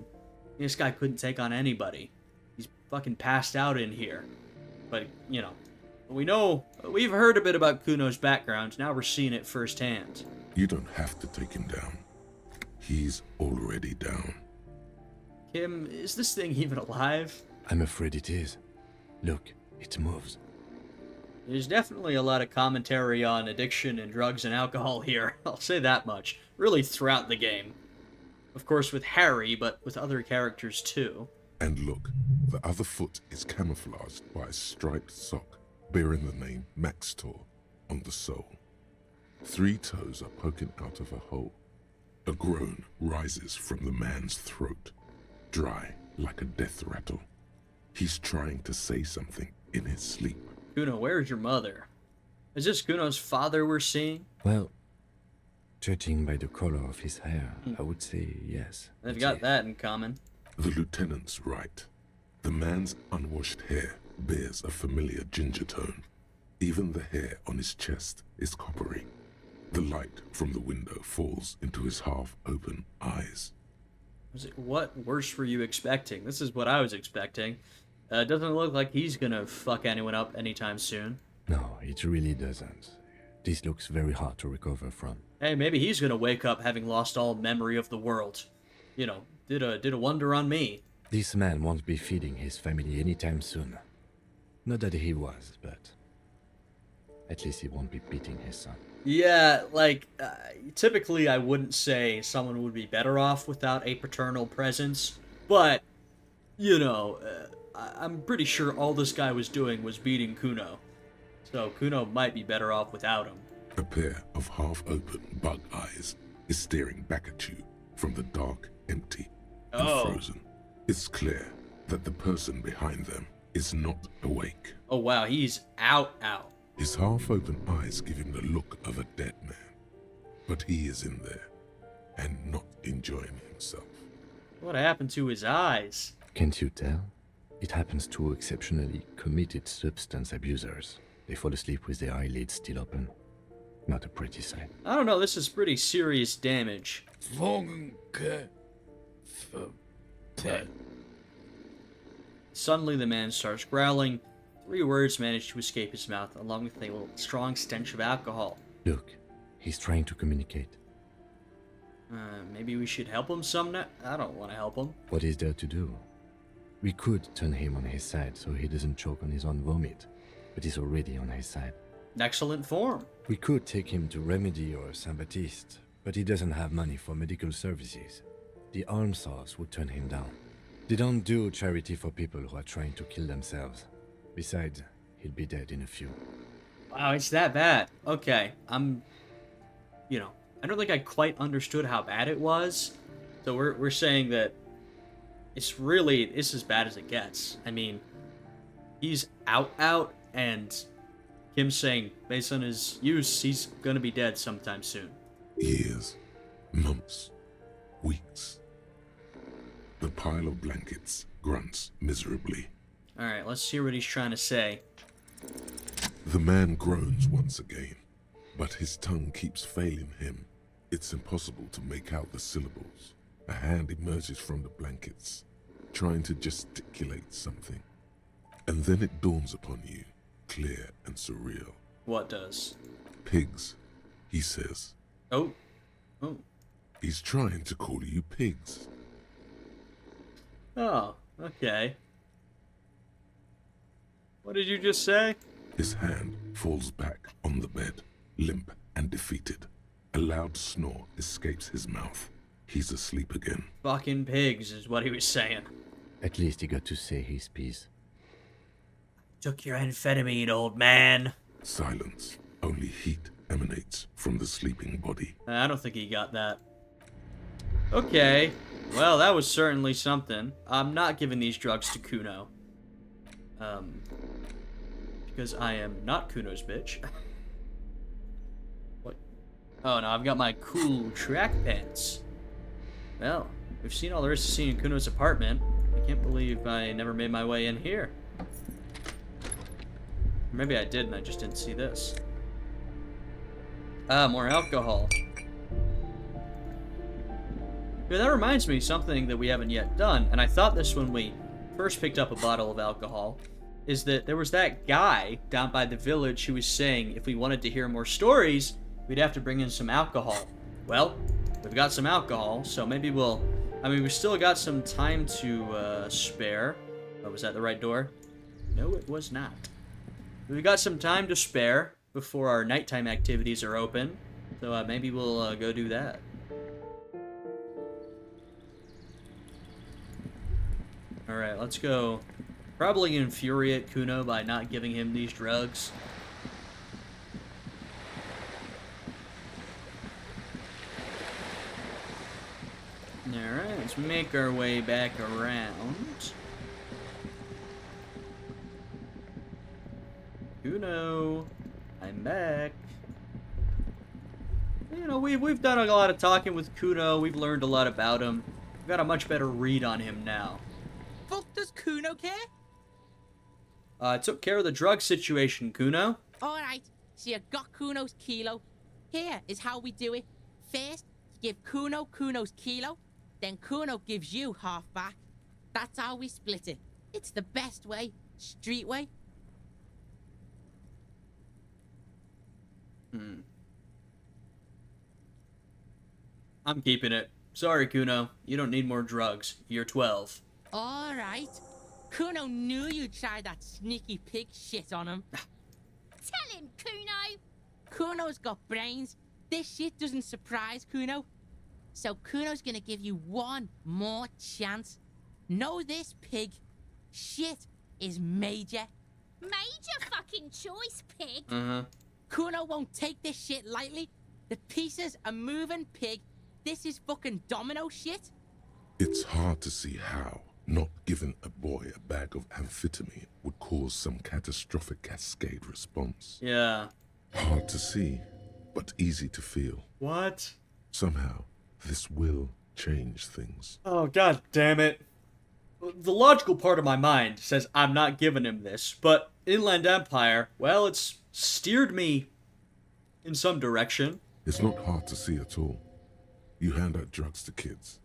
This guy couldn't take on anybody. He's fucking passed out in here. But, you know, we've heard a bit about Kuno's background. Now we're seeing it firsthand. You don't have to take him down. He's already down. Kim, is this thing even alive? I'm afraid it is. Look, it moves. There's definitely a lot of commentary on addiction and drugs and alcohol here. I'll say that much. Really throughout the game. Of course with Harry, but with other characters too. And look, the other foot is camouflaged by a striped sock bearing the name Maxtor on the sole. 3 toes are poking out of a hole. A groan rises from the man's throat, dry like a death rattle. He's trying to say something in his sleep. Kuno, where's your mother? Is this Kuno's father we're seeing? Well, judging by the color of his hair, I would say yes. They've got that in common. The lieutenant's right. The man's unwashed hair bears a familiar ginger tone. Even the hair on his chest is coppery. The light from the window falls into his half-open eyes. What worse were you expecting? This is what I was expecting. Doesn't look like he's gonna fuck anyone up anytime soon. No, it really doesn't. This looks very hard to recover from. Hey, maybe he's gonna wake up having lost all memory of the world. You know, did a wonder on me. This man won't be feeding his family anytime soon. Not that he was, but at least he won't be beating his son. Yeah, like, typically I wouldn't say someone would be better off without a paternal presence, but, you know, I'm pretty sure all this guy was doing was beating Kuno. So Kuno might be better off without him. A pair of half-open bug eyes is staring back at you from the dark, empty, and frozen. It's clear that the person behind them is not awake. Oh wow, he's out. His half-open eyes give him the look of a dead man. But he is in there, and not enjoying himself. What happened to his eyes? Can't you tell? It happens to exceptionally committed substance abusers. They fall asleep with their eyelids still open. Not a pretty sight. I don't know, this is pretty serious damage. Suddenly the man starts growling. 3 words manage to escape his mouth, along with a strong stench of alcohol. Look, he's trying to communicate. Maybe we should help him some night? I don't want to help him. What is there to do? We could turn him on his side so he doesn't choke on his own vomit, but he's already on his side. Excellent form. We could take him to Remedy or Saint-Baptiste, but he doesn't have money for medical services. The almshouse would turn him down. They don't do charity for people who are trying to kill themselves. Besides, he'll be dead in a few. Wow, it's that bad. Okay, I don't think I quite understood how bad it was. So we're saying that it's as bad as it gets. I mean, he's out, and Kim's saying, based on his use, he's gonna be dead sometime soon. Years, months, weeks. The pile of blankets grunts miserably. Alright, let's hear what he's trying to say. The man groans once again, but his tongue keeps failing him. It's impossible to make out the syllables. A hand emerges from the blankets, trying to gesticulate something. And then it dawns upon you, clear and surreal. What does? Pigs, he says. Oh. He's trying to call you pigs. Oh, okay. What did you just say? His hand falls back on the bed, limp and defeated. A loud snore escapes his mouth. He's asleep again. Fucking pigs is what he was saying. At least he got to say his piece. Took your amphetamine, old man. Silence. Only heat emanates from the sleeping body. I don't think he got that. Okay. Well, that was certainly something. I'm not giving these drugs to Kuno. Because I am not Kuno's bitch. What? Oh no, I've got my cool track pants. Well, we've seen all there is to see in Kuno's apartment. I can't believe I never made my way in here. Or maybe I did and I just didn't see this. Ah, more alcohol. Yeah, that reminds me of something that we haven't yet done, and I thought this when we first picked up a bottle of alcohol, is that there was that guy down by the village who was saying if we wanted to hear more stories, we'd have to bring in some alcohol. Well, we've got some alcohol, so maybe we've still got some time to spare. Oh, was that the right door? No, it was not. We've got some time to spare before our nighttime activities are open, so maybe we'll go do that. Alright, let's go. Probably infuriate Kuno by not giving him these drugs. Alright, let's make our way back around. Kuno, I'm back. You know, we've done a lot of talking with Kuno. We've learned a lot about him. We've got a much better read on him now. Fuck does Kuno care? I took care of the drug situation, Kuno. Alright, so you got Kuno's kilo. Here is how we do it. First, you give Kuno Kuno's kilo, then Kuno gives you half back. That's how we split it. It's the best way, street way. I'm keeping it. Sorry, Kuno. You don't need more drugs. You're 12. Alright. Kuno knew you'd try that sneaky pig shit on him. Tell him, Kuno! Kuno's got brains. This shit doesn't surprise Kuno. So Kuno's gonna give you one more chance. Know this, pig. Shit is major. Major fucking choice, pig. Kuno won't take this shit lightly. The pieces are moving, pig. This is fucking domino shit. It's hard to see how not giving a boy a bag of amphetamine would cause some catastrophic cascade response. Yeah. Hard to see, but easy to feel. What? Somehow, this will change things. Oh, god damn it. The logical part of my mind says I'm not giving him this, but Inland Empire, well, it's steered me in some direction. It's not hard to see at all. You hand out drugs to kids.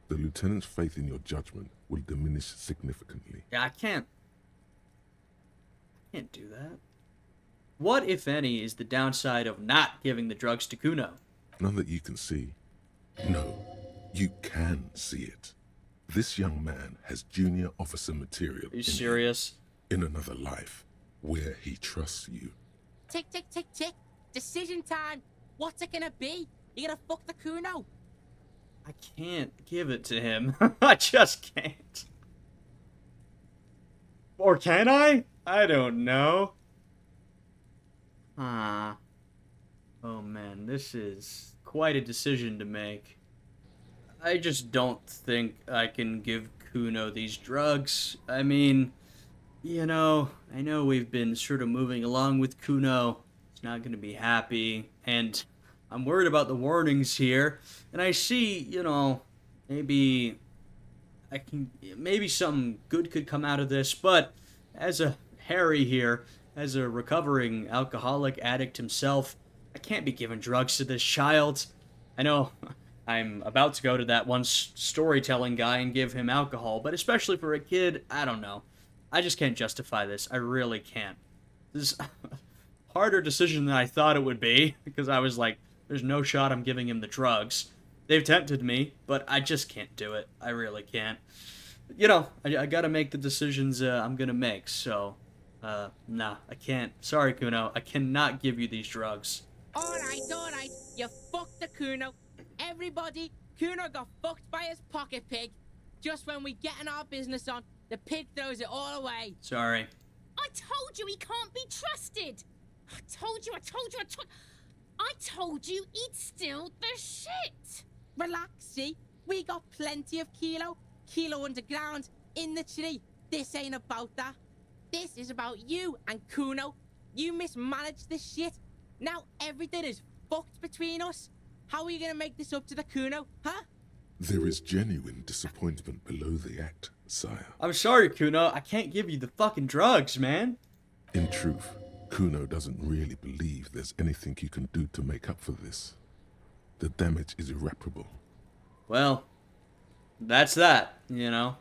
The lieutenant's faith in your judgment will diminish significantly. Yeah, I can't do that. What, if any, is the downside of not giving the drugs to Kuno? None that you can see. No, you can see it. This young man has junior officer material. Are you serious? In another life, where he trusts you. Tick, tick, tick, tick. Decision time. What's it gonna be? You gonna fuck the Kuno? I can't give it to him. I just can't. Or can I? I don't know. Oh man, this is quite a decision to make. I just don't think I can give Kuno these drugs. I mean, you know, I know we've been sort of moving along with Kuno. He's not going to be happy, and I'm worried about the warnings here. And I see, you know, maybe something good could come out of this, but as a Harry here, as a recovering alcoholic addict himself, I can't be giving drugs to this child. I know I'm about to go to that one storytelling guy and give him alcohol, but especially for a kid, I don't know. I just can't justify this. I really can't. This is a harder decision than I thought it would be, because I was like, there's no shot I'm giving him the drugs. They've tempted me, but I just can't do it. I really can't. You know, I gotta make the decisions I'm gonna make, so... nah, I can't. Sorry, Kuno. I cannot give you these drugs. Alright. You fucked the Kuno. Everybody, Kuno got fucked by his pocket pig. Just when we getting our business on, the pig throws it all away. Sorry. I told you he can't be trusted. I told you. I told you he'd steal the shit. Relax, see? We got plenty of Kilo underground, in the tree. This ain't about that. This is about you and Kuno. You mismanaged this shit. Now everything is fucked between us. How are you gonna make this up to the Kuno, huh? There is genuine disappointment below the act, sire. I'm sorry, Kuno. I can't give you the fucking drugs, man. In truth, Kuno doesn't really believe there's anything you can do to make up for this. The damage is irreparable. Well, that's that, you know.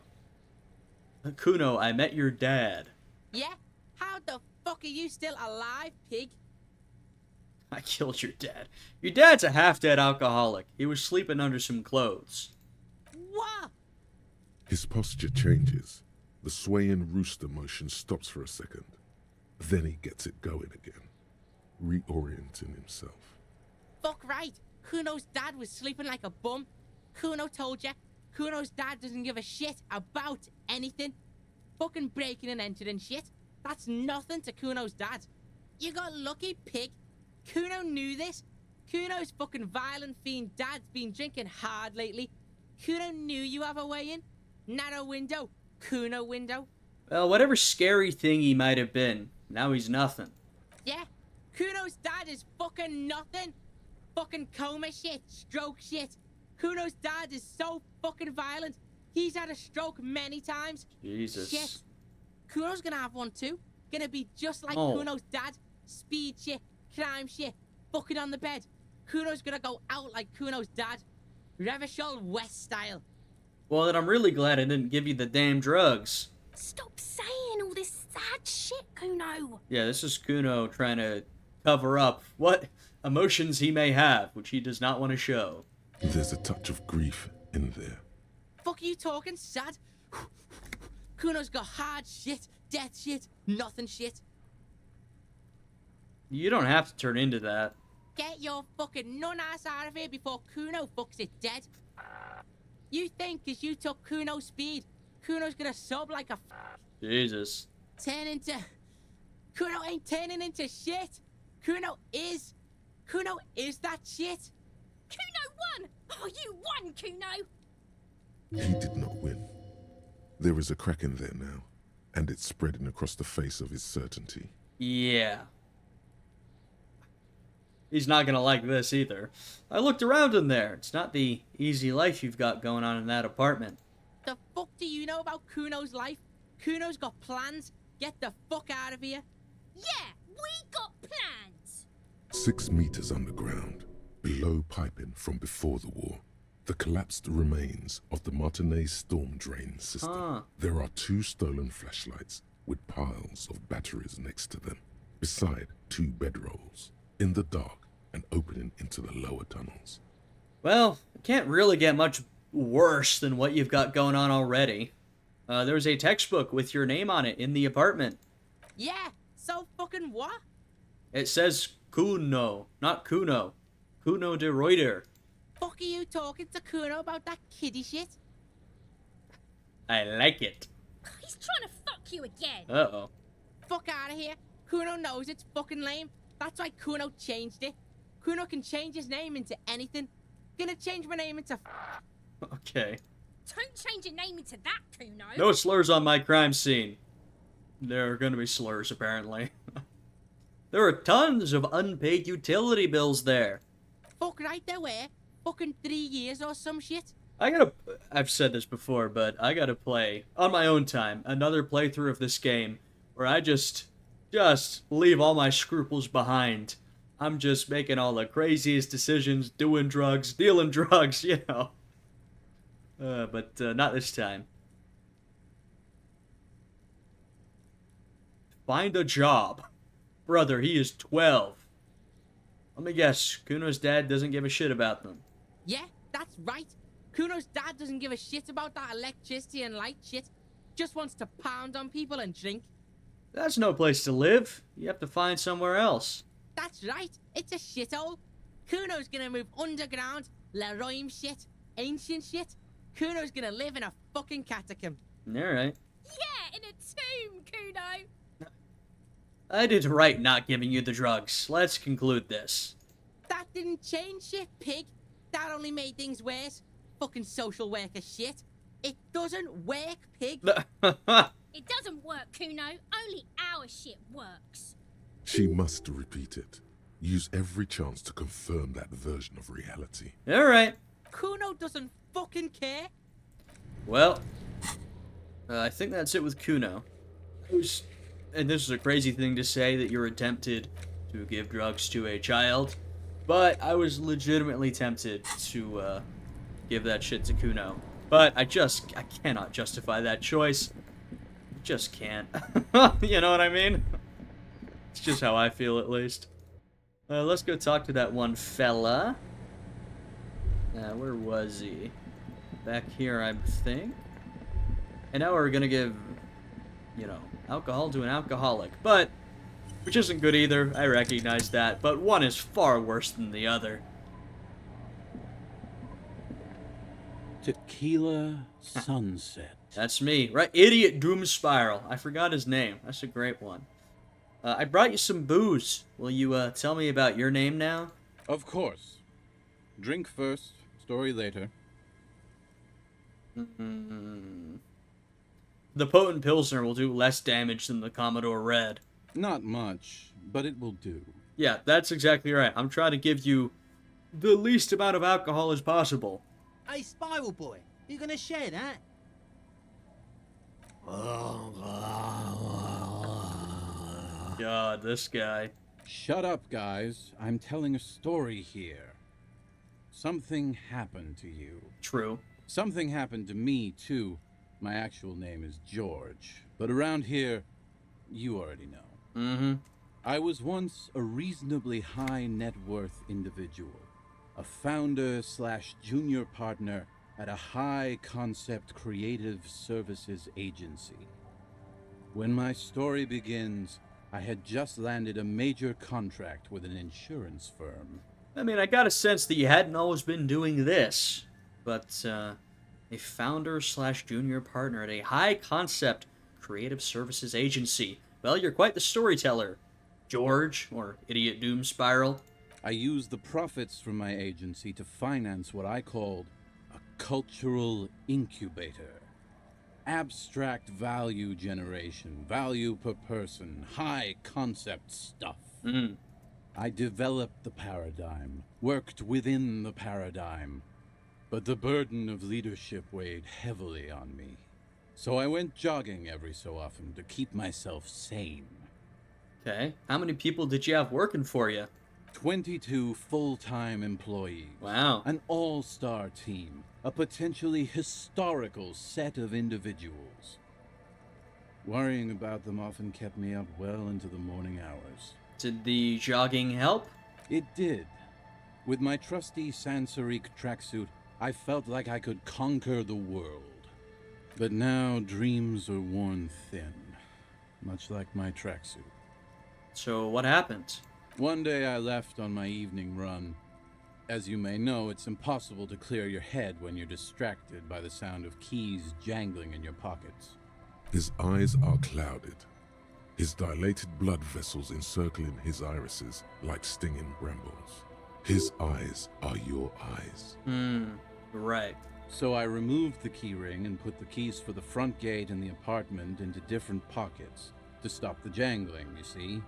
Kuno, I met your dad. Yeah? How the fuck are you still alive, pig? I killed your dad. Your dad's a half-dead alcoholic. He was sleeping under some clothes. What? His posture changes. The swaying rooster motion stops for a second. Then he gets it going again, reorienting himself. Fuck right. Kuno's dad was sleeping like a bum. Kuno told ya. Kuno's dad doesn't give a shit about anything. Fucking breaking and entering shit. That's nothing to Kuno's dad. You got lucky, pig. Kuno knew this. Kuno's fucking violent fiend dad's been drinking hard lately. Kuno knew you have a way in. Narrow window. Kuno window. Well, whatever scary thing he might have been, now he's nothing. Yeah. Kuno's dad is fucking nothing. Fucking coma shit. Stroke shit. Kuno's dad is so fucking violent. He's had a stroke many times. Jesus. Shit. Kuno's gonna have one too. Gonna be just like Oh. Kuno's dad. Speed shit. Crime shit. Fucking on the bed. Kuno's gonna go out like Kuno's dad. Revachol West style. Well, then I'm really glad I didn't give you the damn drugs. Stop saying all this sad shit, Kuno. Yeah, this is Kuno trying to cover up what emotions he may have, which he does not want to show. There's a touch of grief in there. Fuck are you talking, sad? Kuno's got hard shit, death shit, nothing shit. You don't have to turn into that. Get your fucking nun-ass out of here before Kuno fucks it dead. You think 'cause you took Kuno's speed, Kuno's gonna sub like a Jesus. turn into... Kuno ain't turning into shit. Kuno is that shit. Kuno won! Oh, you won, Kuno! He did not win. There is a crack in there now, and it's spreading across the face of his certainty. Yeah. He's not gonna like this either. I looked around in there. It's not the easy life you've got going on in that apartment. The fuck do you know about Kuno's life? Kuno's got plans. Get the fuck out of here. Yeah, we got plans. 6 meters underground, below piping from before the war, the collapsed remains of the Martinez storm drain system. There are 2 stolen flashlights with piles of batteries next to them, beside 2 bedrolls, in the dark and opening into the lower tunnels. Well, it can't really get much worse than what you've got going on already. There's a textbook with your name on it in the apartment. Yeah, so fucking what? It says Kuno, not Kuno. Kuno de Reuter. Fuck are you talking to Cuno about that kiddie shit? I like it. He's trying to fuck you again. Uh-oh. Fuck out of here. Cuno knows it's fucking lame. That's why Cuno changed it. Cuno can change his name into anything. Gonna change my name into... Okay. Don't change your name into that, Kuno. No slurs on my crime scene. There are gonna be slurs, apparently. There are tons of unpaid utility bills there. Fuck right there were. Fucking 3 years or some shit. I've said this before, but I gotta play, on my own time, another playthrough of this game where I just leave all my scruples behind. I'm just making all the craziest decisions, doing drugs, dealing drugs, you know. But not this time. Find a job. Brother, he is 12. Let me guess, Kuno's dad doesn't give a shit about them. Yeah, that's right. Kuno's dad doesn't give a shit about that electricity and light shit. Just wants to pound on people and drink. That's no place to live. You have to find somewhere else. That's right. It's a shithole. Kuno's gonna move underground, Leroy shit, ancient shit. Kuno's gonna live in a fucking catacomb. Alright. Yeah, in a tomb, Kuno. I did right not giving you the drugs. Let's conclude this. That didn't change shit, pig. That only made things worse. Fucking social worker shit. It doesn't work, pig. It doesn't work, Kuno. Only our shit works. She must repeat it. Use every chance to confirm that version of reality. Alright. Kuno doesn't fucking care. Well, I think that's it with Kuno. And this is a crazy thing to say, that you're tempted to give drugs to a child, but I was legitimately tempted to give that shit to Kuno. But I cannot justify that choice. I just can't. You know what I mean? It's just how I feel, at least. Let's go talk to that one fella. Where was he? Back here, I think. And now we're gonna give, you know, alcohol to an alcoholic. But, which isn't good either, I recognize that. But one is far worse than the other. Tequila Sunset. That's me, right? Idiot Doom Spiral. I forgot his name. That's a great one. I brought you some booze. Will you tell me about your name now? Of course. Drink first, story later. The Potent Pilsner will do less damage than the Commodore Red. Not much, but it will do. Yeah, that's exactly right. I'm trying to give you the least amount of alcohol as possible. Hey, Spiral Boy, you gonna share that? God, this guy. Shut up, guys. I'm telling a story here. Something happened to you. True. Something happened to me, too. My actual name is George, but around here, you already know. Mm-hmm. I was once a reasonably high net worth individual. A founder/junior partner at a high-concept creative services agency. When my story begins, I had just landed a major contract with an insurance firm. I mean, I got a sense that you hadn't always been doing this, but, a founder/junior partner at a high-concept creative services agency. Well, you're quite the storyteller, George, or Idiot Doom Spiral. I used the profits from my agency to finance what I called a cultural incubator. Abstract value generation, value per person, high concept stuff. I developed the paradigm, worked within the paradigm, but the burden of leadership weighed heavily on me. So I went jogging every so often to keep myself sane. Okay. How many people did you have working for you? 22 full-time employees. Wow. An all-star team. A potentially historical set of individuals. Worrying about them often kept me up well into the morning hours. Did the jogging help? It did. With my trusty Sansaric tracksuit, I felt like I could conquer the world. But now dreams are worn thin, much like my tracksuit. So what happened? One day I left on my evening run. As you may know, it's impossible to clear your head when you're distracted by the sound of keys jangling in your pockets. His eyes are clouded, his dilated blood vessels encircling his irises like stinging brambles. His eyes are your eyes. Right. So I removed the key ring and put the keys for the front gate and the apartment into different pockets to stop the jangling, you see?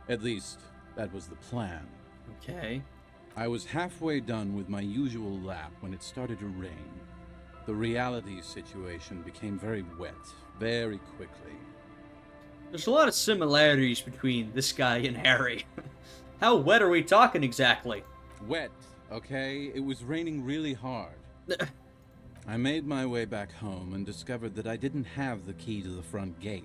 At least, that was the plan. Okay. I was halfway done with my usual lap when it started to rain. The reality situation became very wet, very quickly. There's a lot of similarities between this guy and Harry. How wet are we talking exactly? Wet, okay? It was raining really hard. I made my way back home and discovered that I didn't have the key to the front gate.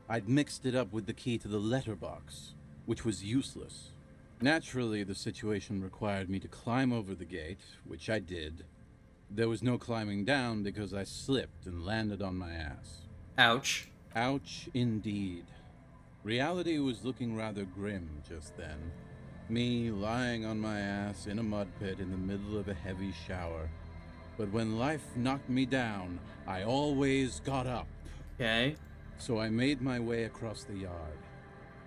I'd mixed it up with the key to the letterbox, which was useless. Naturally, the situation required me to climb over the gate, which I did. There was no climbing down because I slipped and landed on my ass. Ouch. Ouch, indeed. Reality was looking rather grim just then. Me lying on my ass in a mud pit in the middle of a heavy shower. But when life knocked me down, I always got up. Okay. So I made my way across the yard.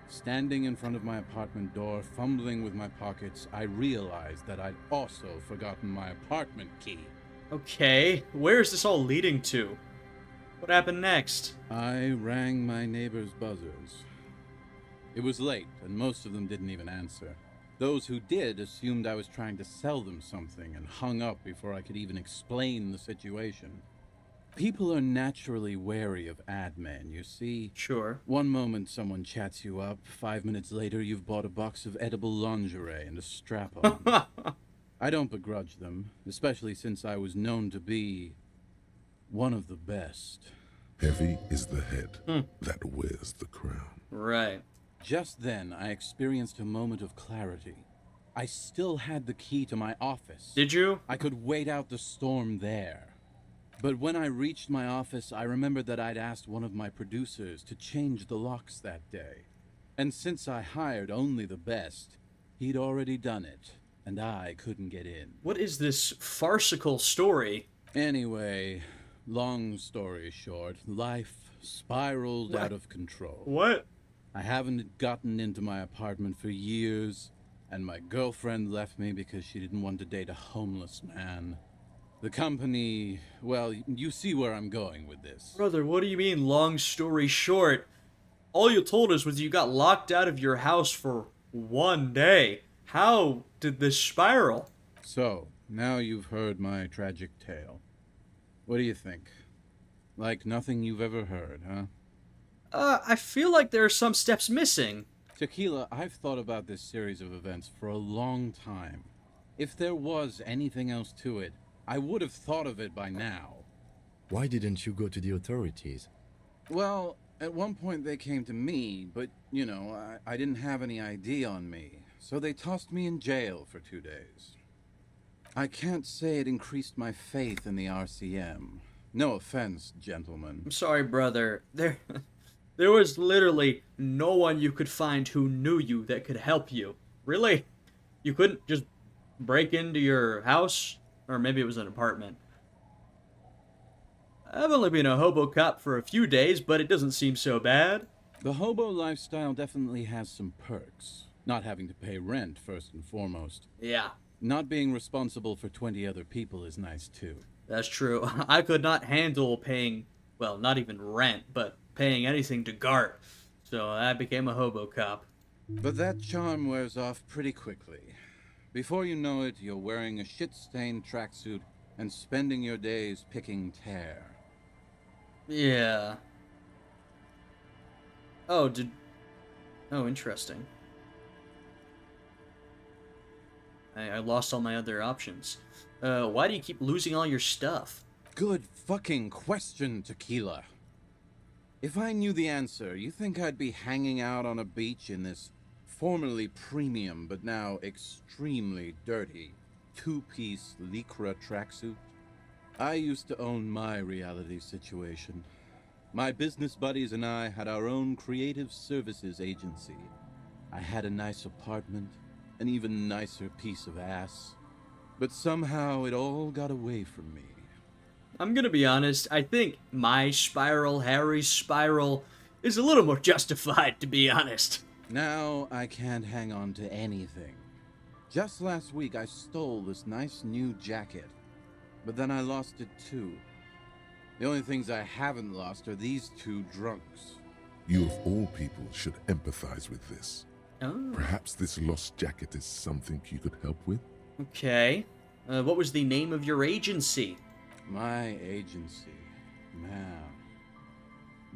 Standing in front of my apartment door, fumbling with my pockets, I realized that I'd also forgotten my apartment key. Okay, where is this all leading to? What happened next? I rang my neighbor's buzzers. It was late, and most of them didn't even answer. Those who did assumed I was trying to sell them something and hung up before I could even explain the situation. People are naturally wary of ad men, you see. Sure. One moment someone chats you up, 5 minutes later you've bought a box of edible lingerie and a strap-on. I don't begrudge them, especially since I was known to be one of the best. Heavy is the head that wears the crown. Right. Just then, I experienced a moment of clarity. I still had the key to my office. Did you? I could wait out the storm there. But when I reached my office, I remembered that I'd asked one of my producers to change the locks that day. And since I hired only the best, he'd already done it, and I couldn't get in. What is this farcical story? Anyway, long story short, life spiraled out of control. What? I haven't gotten into my apartment for years, and my girlfriend left me because she didn't want to date a homeless man. The company, well, you see where I'm going with this. Brother, what do you mean, long story short? All you told us was you got locked out of your house for one day. How did this spiral? So, now you've heard my tragic tale. What do you think? Like nothing you've ever heard, huh? I feel like there are some steps missing. Tequila, I've thought about this series of events for a long time. If there was anything else to it, I would have thought of it by now. Why didn't you go to the authorities? Well, at one point they came to me, but, you know, I didn't have any ID on me, so they tossed me in jail for 2 days. I can't say it increased my faith in the RCM. No offense, gentlemen. I'm sorry, brother. There was literally no one you could find who knew you that could help you. Really? You couldn't just break into your house? Or maybe it was an apartment. I've only been a hobo cop for a few days, but it doesn't seem so bad. The hobo lifestyle definitely has some perks. Not having to pay rent, first and foremost. Yeah. Not being responsible for 20 other people is nice, too. That's true. I could not handle paying, well, not even rent, but paying anything to Gart. So I became a hobo cop. But that charm wears off pretty quickly. Before you know it, you're wearing a shit-stained tracksuit and spending your days picking tear. Yeah. Oh, interesting. I lost all my other options. Why do you keep losing all your stuff? Good fucking question, Tequila. If I knew the answer, you think I'd be hanging out on a beach in this formerly premium but now extremely dirty two-piece lycra tracksuit? I used to own my reality situation. My business buddies and I had our own creative services agency. I had a nice apartment, an even nicer piece of ass. But somehow it all got away from me. I'm gonna be honest, I think my spiral, Harry's spiral, is a little more justified, to be honest. Now I can't hang on to anything. Just last week I stole this nice new jacket, but then I lost it too. The only things I haven't lost are these two drunks. You of all people should empathize with this. Oh. Perhaps this lost jacket is something you could help with? Okay. What was the name of your agency? My agency, man.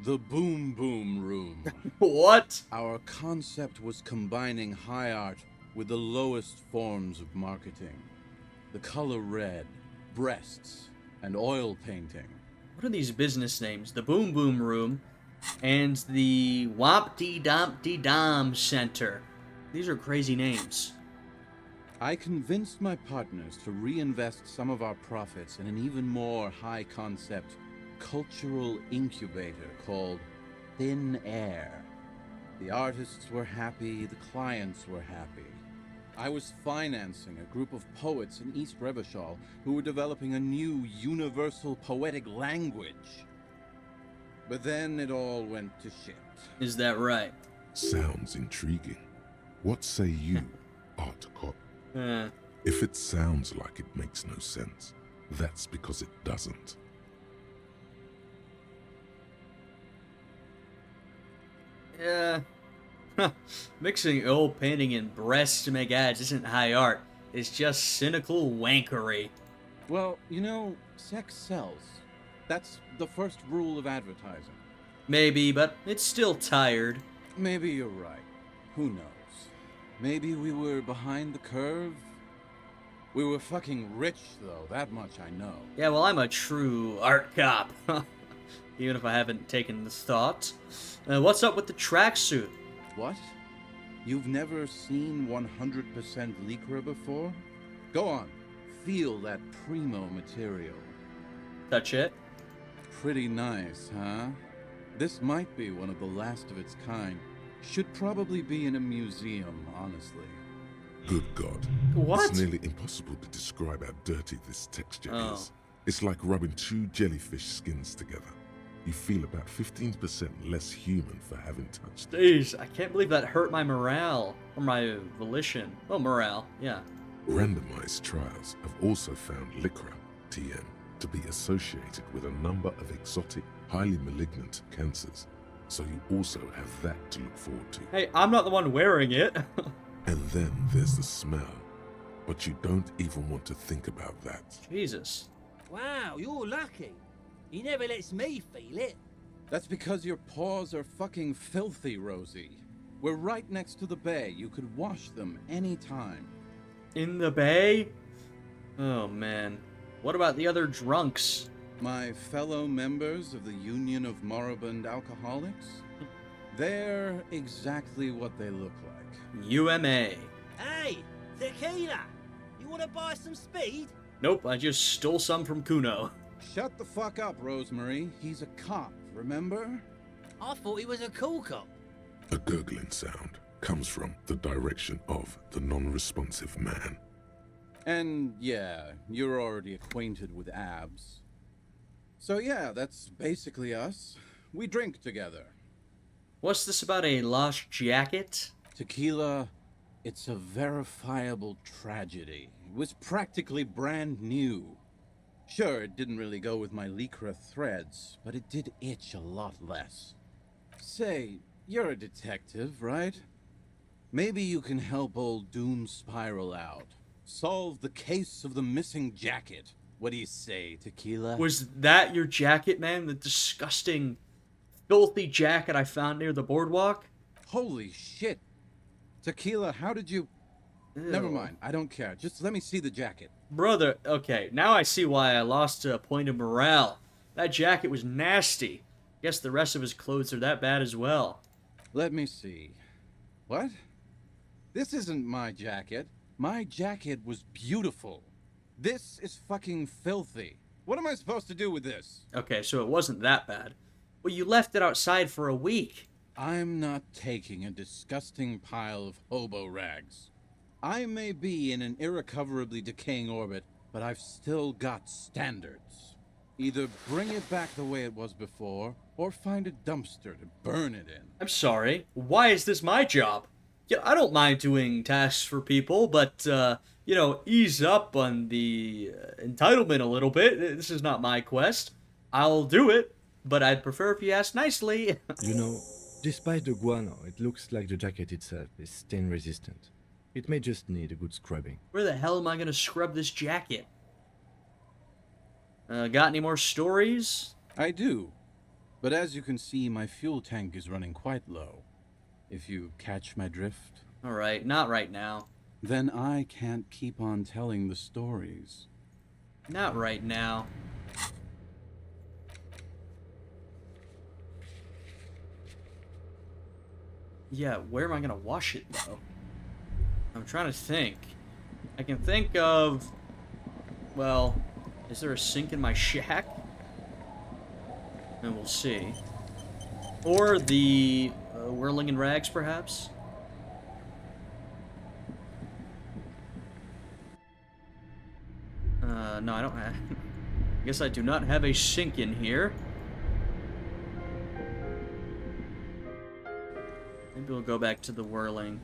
The Boom Boom Room. What? Our concept was combining high art with the lowest forms of marketing. The color red, breasts, and oil painting. What are these business names? The Boom Boom Room and the Womp-de-Domp-de-Dom Center. These are crazy names. I convinced my partners to reinvest some of our profits in an even more high-concept cultural incubator called Thin Air. The artists were happy, the clients were happy. I was financing a group of poets in East Revachol who were developing a new universal poetic language. But then it all went to shit. Is that right? Sounds intriguing. What say you, Art Cop? If it sounds like it makes no sense, that's because it doesn't. Yeah. Mixing oil painting and breasts to make ads isn't high art. It's just cynical wankery. Well, you know, sex sells. That's the first rule of advertising. Maybe, but it's still tired. Maybe you're right. Who knows? Maybe we were behind the curve? We were fucking rich, though. That much I know. Yeah, well, I'm a true art cop. Even if I haven't taken the thought. What's up with the tracksuit? What? You've never seen 100% Lycra before? Go on. Feel that primo material. Touch it. Pretty nice, huh? This might be one of the last of its kind. Should probably be in a museum, honestly. Good God. What? It's nearly impossible to describe how dirty this texture is. It's like rubbing two jellyfish skins together. You feel about 15% less human for having touched it. Jeez, I can't believe that hurt my morale. Or my volition. Oh, morale, yeah. Randomized trials have also found Lycra, TM, to be associated with a number of exotic, highly malignant cancers. So you also have that to look forward to. Hey, I'm not the one wearing it. And then there's the smell. But you don't even want to think about that. Jesus. Wow, you're lucky. He never lets me feel it. That's because your paws are fucking filthy, Rosie. We're right next to the bay. You could wash them anytime. In the bay? Oh, man. What about the other drunks? My fellow members of the Union of Moribund Alcoholics? They're exactly what they look like. UMA. Hey, tequila! You want to buy some speed? Nope, I just stole some from Cuno. Shut the fuck up, Rosemary. He's a cop, remember? I thought he was a cool cop. A gurgling sound comes from the direction of the non-responsive man. And yeah, you're already acquainted with abs. So yeah, that's basically us. We drink together. What's this about a lost jacket? Tequila, it's a verifiable tragedy. It was practically brand new. Sure, it didn't really go with my Lycra threads, but it did itch a lot less. Say, you're a detective, right? Maybe you can help old Doom Spiral out. Solve the case of the missing jacket. What do you say, Tequila? Was that your jacket, man? The disgusting, filthy jacket I found near the boardwalk? Holy shit. Tequila, how did you... Ew. Never mind, I don't care. Just let me see the jacket. Brother, okay, now I see why I lost a point of morale. That jacket was nasty. Guess the rest of his clothes are that bad as well. Let me see. What? This isn't my jacket. My jacket was beautiful. This is fucking filthy. What am I supposed to do with this? Okay, so it wasn't that bad. Well, you left it outside for a week. I'm not taking a disgusting pile of hobo rags. I may be in an irrecoverably decaying orbit, but I've still got standards. Either bring it back the way it was before, or find a dumpster to burn it in. I'm sorry. Why is this my job? Yeah, I don't mind doing tasks for people, but, you know, ease up on the entitlement a little bit. This is not my quest. I'll do it, but I'd prefer if you asked nicely. You know, despite the guano, it looks like the jacket itself is stain resistant. It may just need a good scrubbing. Where the hell am I gonna scrub this jacket? Got any more stories? I do. But as you can see, my fuel tank is running quite low. If you catch my drift. Alright, not right now. Then I can't keep on telling the stories. Not right now. Yeah, where am I gonna wash it, though? I'm trying to think. I can think of... Well, is there a sink in my shack? And we'll see. Or the whirling in rags, perhaps? No, I don't have... I guess I do not have a sink in here. Maybe we'll go back to the whirling.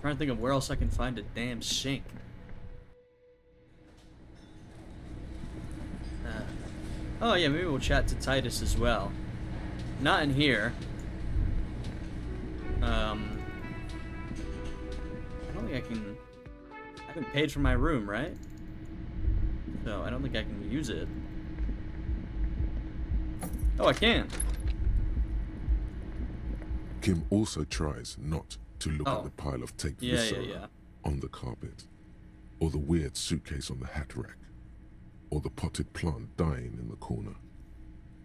Trying to think of where else I can find a damn sink. Oh yeah, maybe we'll chat to Titus as well. Not in here. I don't think I can... I haven't paid for my room, right? So I don't think I can use it. Oh, I can. Kim also tries not to look at the pile of taped viscera on the carpet, or the weird suitcase on the hat rack, or the potted plant dying in the corner.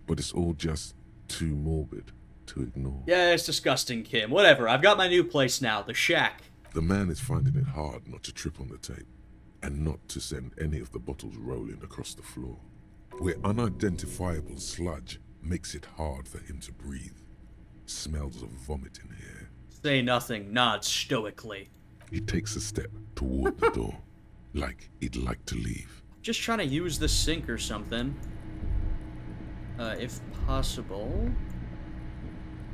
But it's all just too morbid to ignore. Yeah, it's disgusting, Kim. Whatever, I've got my new place now, the shack. The man is finding it hard not to trip on the tape, and not to send any of the bottles rolling across the floor, where unidentifiable sludge makes it hard for him to breathe. Smells of vomit in here. Say nothing, nod stoically. He takes a step toward the door, like he'd like to leave. Just trying to use the sink or something. If possible.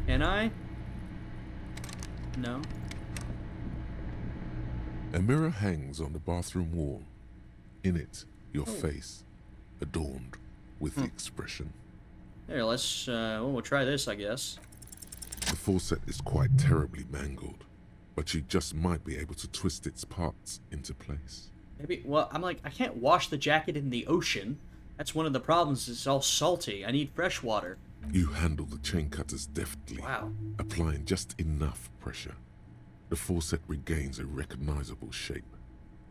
Can I? No. A mirror hangs on the bathroom wall. In it, your face, adorned with the expression. Here, let's, well, we'll try this, I guess. The faucet is quite terribly mangled, but you just might be able to twist its parts into place. Maybe, well, I'm like, I can't wash the jacket in the ocean. That's one of the problems, it's all salty. I need fresh water. You handle the chain cutters deftly, applying just enough pressure. The faucet regains a recognizable shape.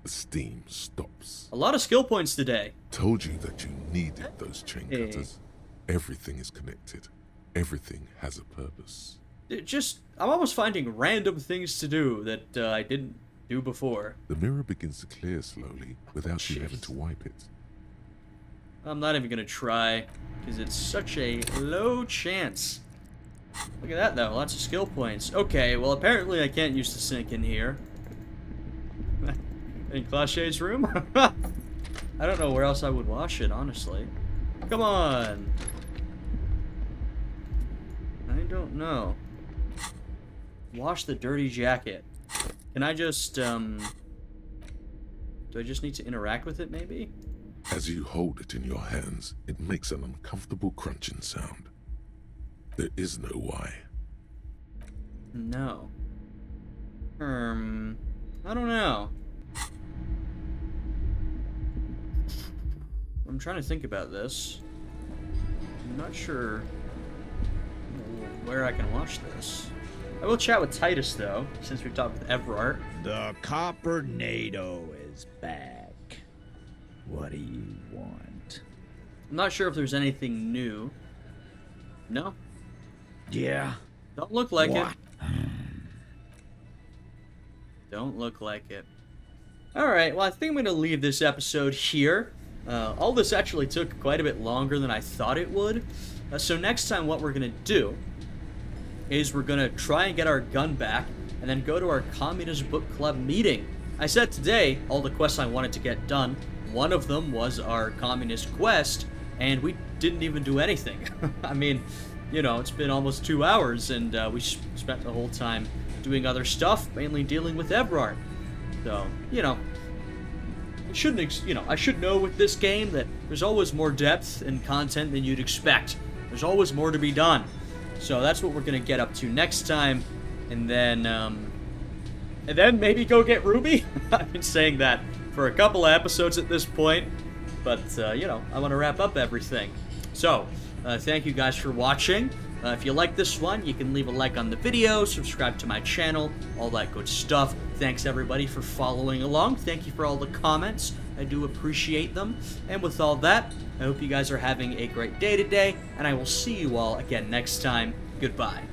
The steam stops. A lot of skill points today. Told you that you needed those chain cutters. Everything is connected. Everything has a purpose. I'm almost finding random things to do that I didn't do before. The mirror begins to clear slowly without you having to wipe it. I'm not even gonna try, because it's such a low chance. Look at that, though. Lots of skill points. Okay, well, apparently I can't use the sink in here. In Clashay's room? I don't know where else I would wash it, honestly. Come on! I don't know. Wash the dirty jacket. Can I just, do I just need to interact with it, maybe? As you hold it in your hands, it makes an uncomfortable crunching sound. There is no why. No. I don't know. I'm trying to think about this. I'm not sure where I can watch this. I will chat with Titus, though, since we talked with Evrart. The Coppernado is back. What do you want? I'm not sure if there's anything new. No? Yeah. Don't look like it. Don't look like it. Alright, well, I think I'm going to leave this episode here. All this actually took quite a bit longer than I thought it would. So next time what we're going to do is we're going to try and get our gun back and then go to our Communist Book Club meeting. I said today all the quests I wanted to get done. One of them was our Communist quest, and we didn't even do anything. I mean, you know, it's been almost 2 hours, and we spent the whole time doing other stuff, mainly dealing with Evrart. So, you know, I should know with this game that there's always more depth and content than you'd expect. There's always more to be done. So that's what we're gonna get up to next time, and then maybe go get Ruby. I've been saying that for a couple of episodes at this point, but you know, I want to wrap up everything. So thank you guys for watching. If you like this one, you can leave a like on the video, subscribe to my channel, all that good stuff. Thanks everybody for following along. Thank you for all the comments. I do appreciate them. And with all that, I hope you guys are having a great day today, and I will see you all again next time. Goodbye.